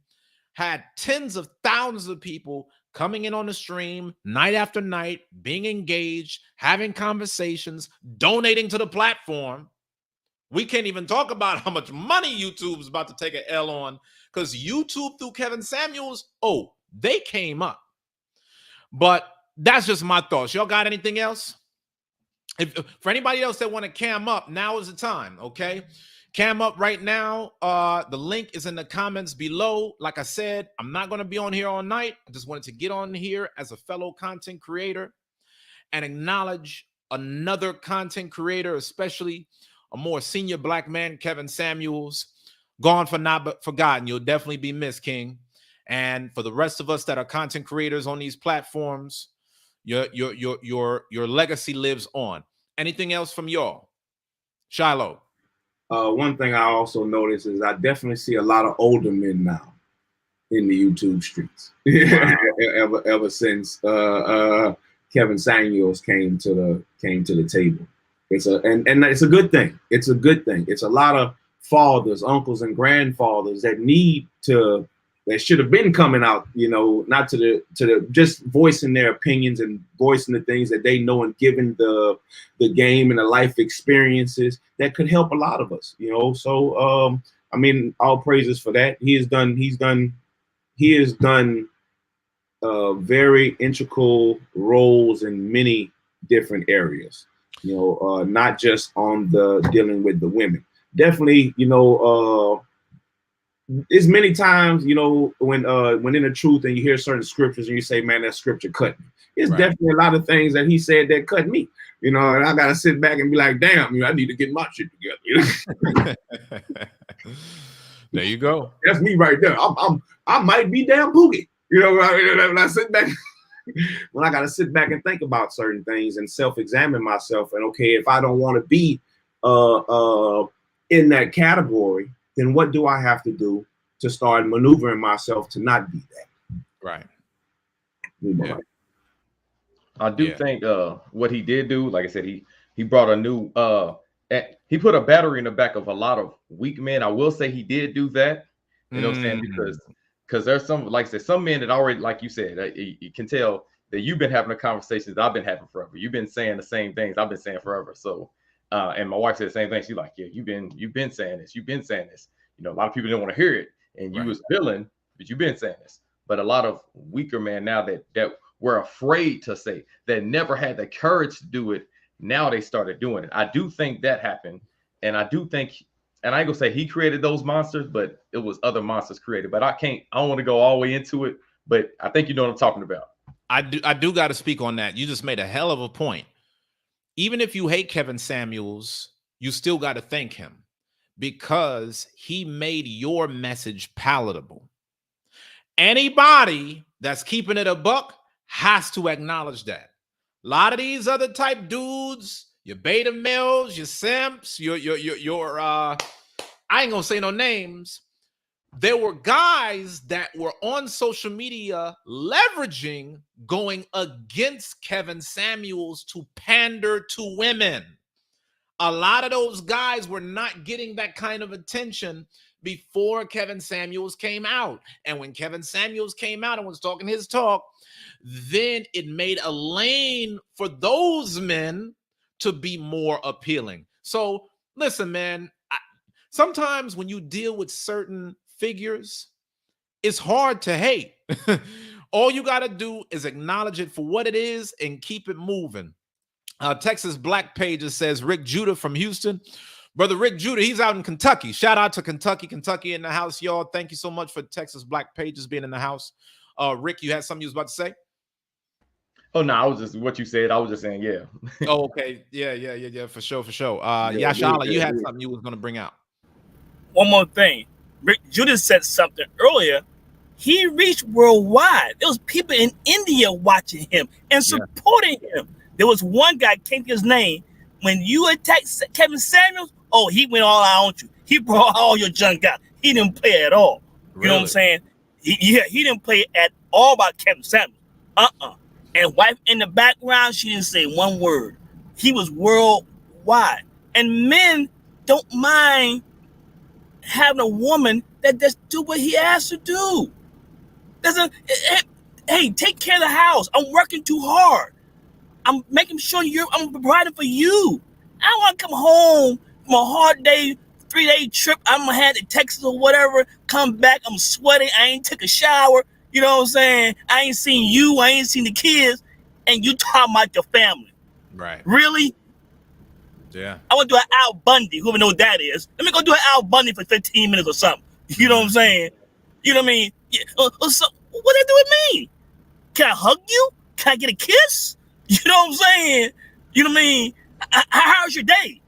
had tens of thousands of people coming in on the stream night after night, being engaged, having conversations, donating to the platform. We can't even talk about how much money YouTube is about to take an L on because YouTube through Kevin Samuels, they came up. But that's just my thoughts. Y'all got anything else? For anybody else that want to cam up, now is the time, okay? Cam up right now. The link is in the comments below. Like I said, I'm not going to be on here all night. I just wanted to get on here as a fellow content creator and acknowledge another content creator, especially a more senior black man, Kevin Samuels. Gone for not but forgotten. You'll definitely be missed, King. And for the rest of us that are content creators on these platforms, your legacy lives on. Anything else from y'all? Shiloh. One thing I also notice is I definitely see a lot of older men now in the YouTube streets. Wow. ever since Kevin Samuels came to the table. And it's a good thing. It's a good thing. It's a lot of fathers, uncles, and grandfathers that should have been coming out, not to the just voicing their opinions and voicing the things that they know and giving the game and the life experiences that could help a lot of us, So I mean, all praises for that. He has done very integral roles in many different areers, not just on the dealing with the women. Definitely, it's many times, when in the truth and you hear certain scriptures and you say, man, that scripture cut me. It's right. Definitely a lot of things that he said that cut me, and I got to sit back and be like, damn, I need to get my shit together. There you go. That's me right there. I might be damn boogie. When I sit back, when I got to sit back and think about certain things and self-examine myself. And okay, if I don't want to be in that category, then what do I have to do to start maneuvering myself to not be that? Right. Yeah. I do think what he did do, like I said, he brought a new he put a battery in the back of a lot of weak men. I will say he did do that. You know what I'm saying? Because there's some, like I said, some men that already, like you said, you can tell that you've been having the conversations that I've been having forever. You've been saying the same things I've been saying forever. So and my wife said the same thing. She's like, yeah, you've been saying this. You've been saying this. A lot of people didn't want to hear it, and you was feeling, but you've been saying this. But a lot of weaker men now that were afraid to say, that never had the courage to do it, now they started doing it. I do think that happened, and I do think, and I ain't gonna say he created those monsters, but it was other monsters created. But I don't want to go all the way into it, but I think you know what I'm talking about. I do got to speak on that. You just made a hell of a point. Even if you hate Kevin Samuels, you still got to thank him because he made your message palatable. Anybody that's keeping it a buck has to acknowledge that. A lot of these other type dudes, your beta males, your simps, your I ain't gonna say no names. There were guys that were on social media leveraging going against Kevin Samuels to pander to women. A lot of those guys were not getting that kind of attention before Kevin Samuels came out. And when Kevin Samuels came out and was talking his talk, then it made a lane for those men to be more appealing. So listen, man, sometimes when you deal with certain figures, it's hard to hate. All you got to do is acknowledge it for what it is and keep it moving. Texas Black Pages says Rick Judah from Houston. Brother Rick Judah, he's out in Kentucky. Shout out to Kentucky in the house, y'all. Thank you so much for Texas Black Pages being in the house. Rick, you had something you was about to say? Oh no, I was just what you said. I was just saying, yeah. Oh, okay. Yeah, for sure. Yeah, Yashala, you had good. something you was gonna bring out. One more thing. Rick Judas said something earlier. He reached worldwide. There was people in India watching him and supporting him. There was one guy, can't get his name. When you attacked Kevin Samuels, oh, he went all out on you. He brought all your junk out. He didn't play at all. You know what I'm saying? He didn't play at all about Kevin Samuels. And wife in the background, she didn't say one word. He was worldwide. And men don't mind having a woman that just do what he asked to do. Hey, take care of the house. I'm working too hard. I'm making sure I'm providing for you. I don't want to come home from a hard day, 3-day trip. I'm gonna head to Texas or whatever. Come back, I'm sweating. I ain't took a shower. You know what I'm saying? I ain't seen you. I ain't seen the kids. And you talking about your family. Right. Really? Yeah. I want to do an Al Bundy, whoever knows what that is. Let me go do an Al Bundy for 15 minutes or something. You know what I'm saying? You know what I mean? Yeah. So, what does that do with me? Can I hug you? Can I get a kiss? You know what I'm saying? You know what I mean? How's your day?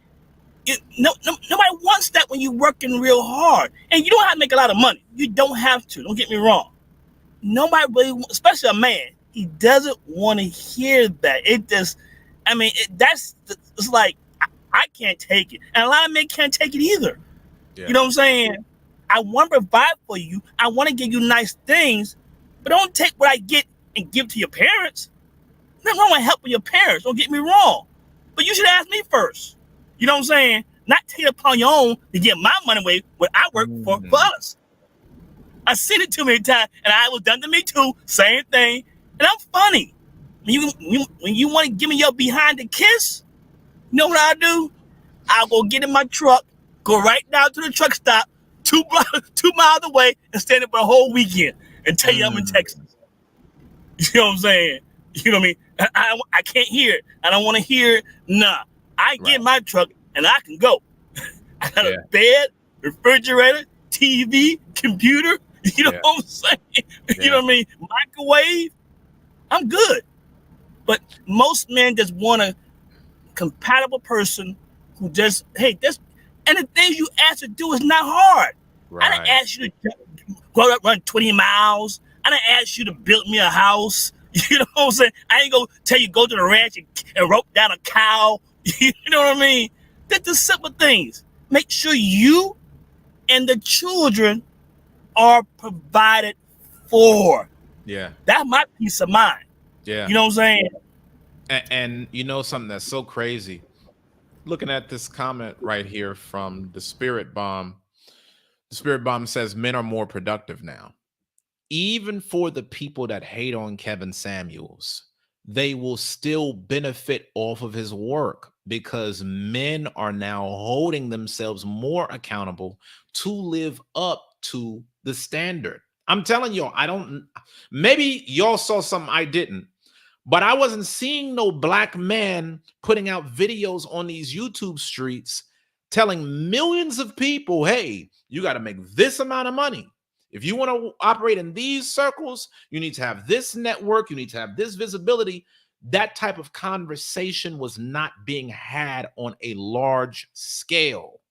Nobody wants that when you're working real hard. And you don't have to make a lot of money. You don't have to. Don't get me wrong. Nobody really, especially a man, he doesn't want to hear that. It just, I mean, it's like, I can't take it. And a lot of men can't take it either. Yeah. You know what I'm saying? I want to provide for you. I want to give you nice things, but don't take what I get and give to your parents. Nothing wrong with helping your parents. Don't get me wrong. But you should ask me first. You know what I'm saying? Not take it upon your own to get my money away when I work for us. I seen it too many times, and I was done to me too. Same thing. And I'm funny. When you want to give me your behind the kiss, you know what I do? I'll go get in my truck, go right down to the truck stop, 2 miles away, and stand there for a whole weekend and tell you I'm in Texas. You know what I'm saying? You know what I mean? I can't hear it. I don't want to hear it. Nah. I get in my truck and I can go. I got a bed, refrigerator, TV, computer. You know what I'm saying? You know what I mean? Microwave. I'm good. But most men just want a compatible person who just, hey, and the things you ask to do is not hard. I didn't ask you to go out run 20 miles. I didn't ask you to build me a house. You know what I'm saying? I ain't gonna tell you go to the ranch and rope down a cow. You know what I mean? That's the simple things. Make sure you and the children are provided for. Yeah. That's my peace of mind. Yeah. You know what I'm saying? And you know something that's so crazy? Looking at this comment right here from the Spirit Bomb. The Spirit Bomb says men are more productive now. Even for the people that hate on Kevin Samuels, they will still benefit off of his work because men are now holding themselves more accountable to live up to the standard. I'm telling y'all, maybe y'all saw something I didn't, but I wasn't seeing no black man putting out videos on these YouTube streets telling millions of people, hey, you got to make this amount of money. If you want to operate in these circles, you need to have this network, you need to have this visibility. That type of conversation was not being had on a large scale.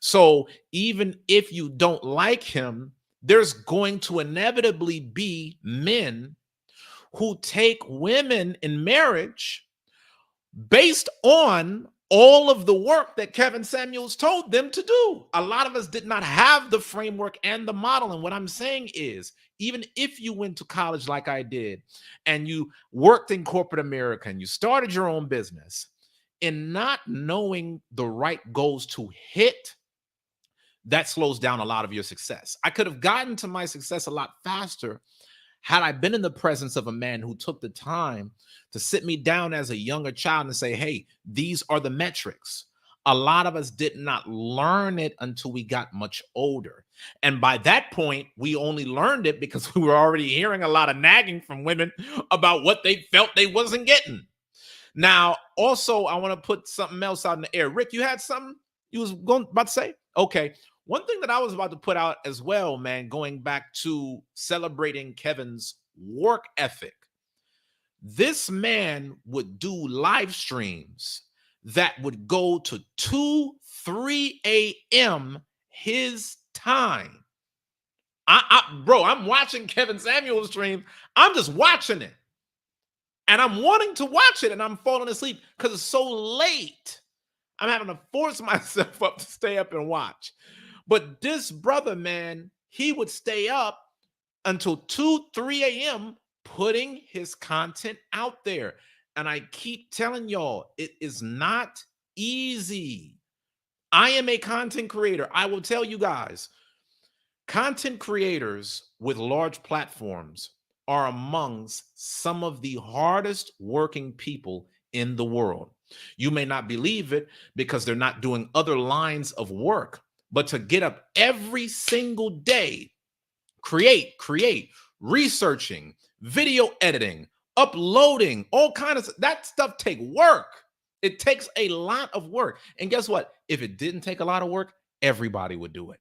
So even if you don't like him, there's going to inevitably be men who take women in marriage based on all of the work that Kevin Samuels told them to do. A lot of us did not have the framework and the model. And what I'm saying is, even if you went to college like I did, and you worked in corporate America, and you started your own business, in not knowing the right goals to hit, that slows down a lot of your success. I could have gotten to my success a lot faster had I been in the presence of a man who took the time to sit me down as a younger child and say, hey, these are the metrics. A lot of us did not learn it until we got much older. And by that point, we only learned it because we were already hearing a lot of nagging from women about what they felt they wasn't getting. Now, also, I want to put something else out in the air. Rick, you had something you was about to say? Okay. One thing that I was about to put out as well, man, going back to celebrating Kevin's work ethic. This man would do live streams that would go to 2, 3 a.m. his time. Bro, I'm watching Kevin Samuel's stream. I'm just watching it. And I'm wanting to watch it, and I'm falling asleep because it's so late. I'm having to force myself up to stay up and watch. But this brother, man, he would stay up until 2, 3 a.m. putting his content out there. And I keep telling y'all, it is not easy. I am a content creator. I will tell you guys, content creators with large platforms are amongst some of the hardest working people in the world. You may not believe it because they're not doing other lines of work, but to get up every single day, create, researching, video editing, uploading, all kinds of that stuff take work. It takes a lot of work. And guess what? If it didn't take a lot of work, everybody would do it.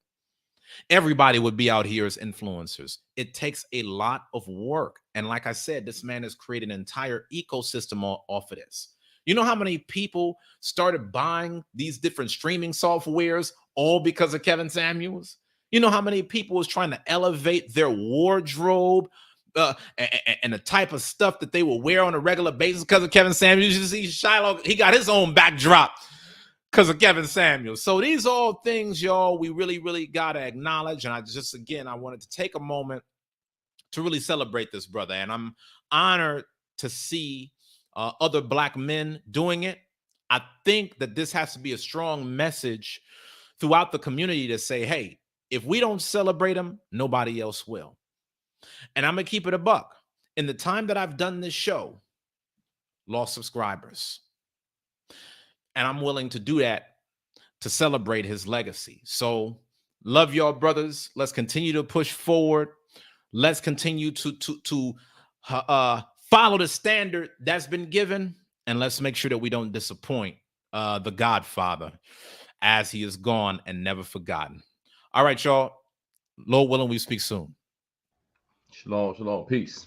Everybody would be out here as influencers. It takes a lot of work. And like I said, this man has created an entire ecosystem off of this. You know how many people started buying these different streaming softwares all because of Kevin Samuels? You know how many people was trying to elevate their wardrobe and the type of stuff that they will wear on a regular basis because of Kevin Samuels? You see Shiloh, he got his own backdrop because of Kevin Samuels. So these are all things, y'all, we really, really got to acknowledge. And I wanted to take a moment to really celebrate this brother. And I'm honored to see other Black men doing it. I think that this has to be a strong message throughout the community to say, hey, if we don't celebrate him, nobody else will. And I'm going to keep it a buck. In the time that I've done this show, lost subscribers. And I'm willing to do that to celebrate his legacy. So love y'all, brothers. Let's continue to push forward. Let's continue to follow the standard that's been given. And let's make sure that we don't disappoint the Godfather as he is gone and never forgotten. All right, y'all. Lord willing, we speak soon. Shalom, shalom. Peace.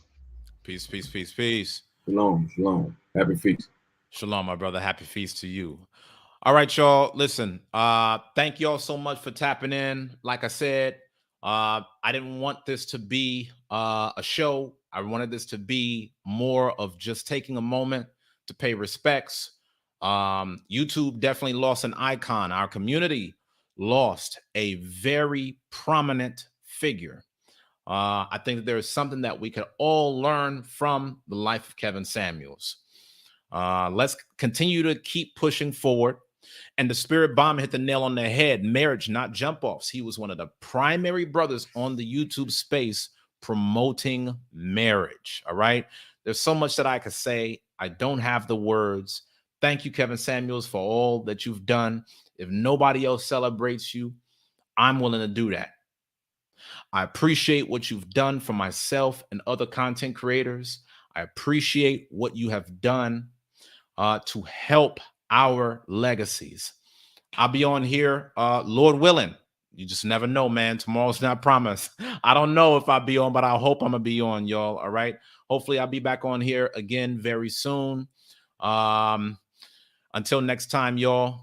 Peace, peace, peace, peace. Shalom, shalom. Happy feast. Shalom, my brother. Happy feast to you. All right, y'all. Listen, thank y'all so much for tapping in. Like I said, I didn't want this to be a show. I wanted this to be more of just taking a moment to pay respects. YouTube definitely lost an icon. Our community lost a very prominent figure. I think that there is something that we could all learn from the life of Kevin Samuels. Let's continue to keep pushing forward. And the Spirit Bomb hit the nail on the head. Marriage, not jump offs. He was one of the primary brothers on the YouTube space promoting marriage. All right. There's so much that I could say. I don't have the words. Thank you, Kevin Samuels, for all that you've done. If nobody else celebrates you, I'm willing to do that. I appreciate what you've done for myself and other content creators. I appreciate what you have done to help our legacies. I'll be on here, Lord willing. You just never know, man. Tomorrow's not promised. I don't know if I'll be on, but I hope I'm going to be on, y'all. All right. Hopefully I'll be back on here again very soon. Until next time, y'all.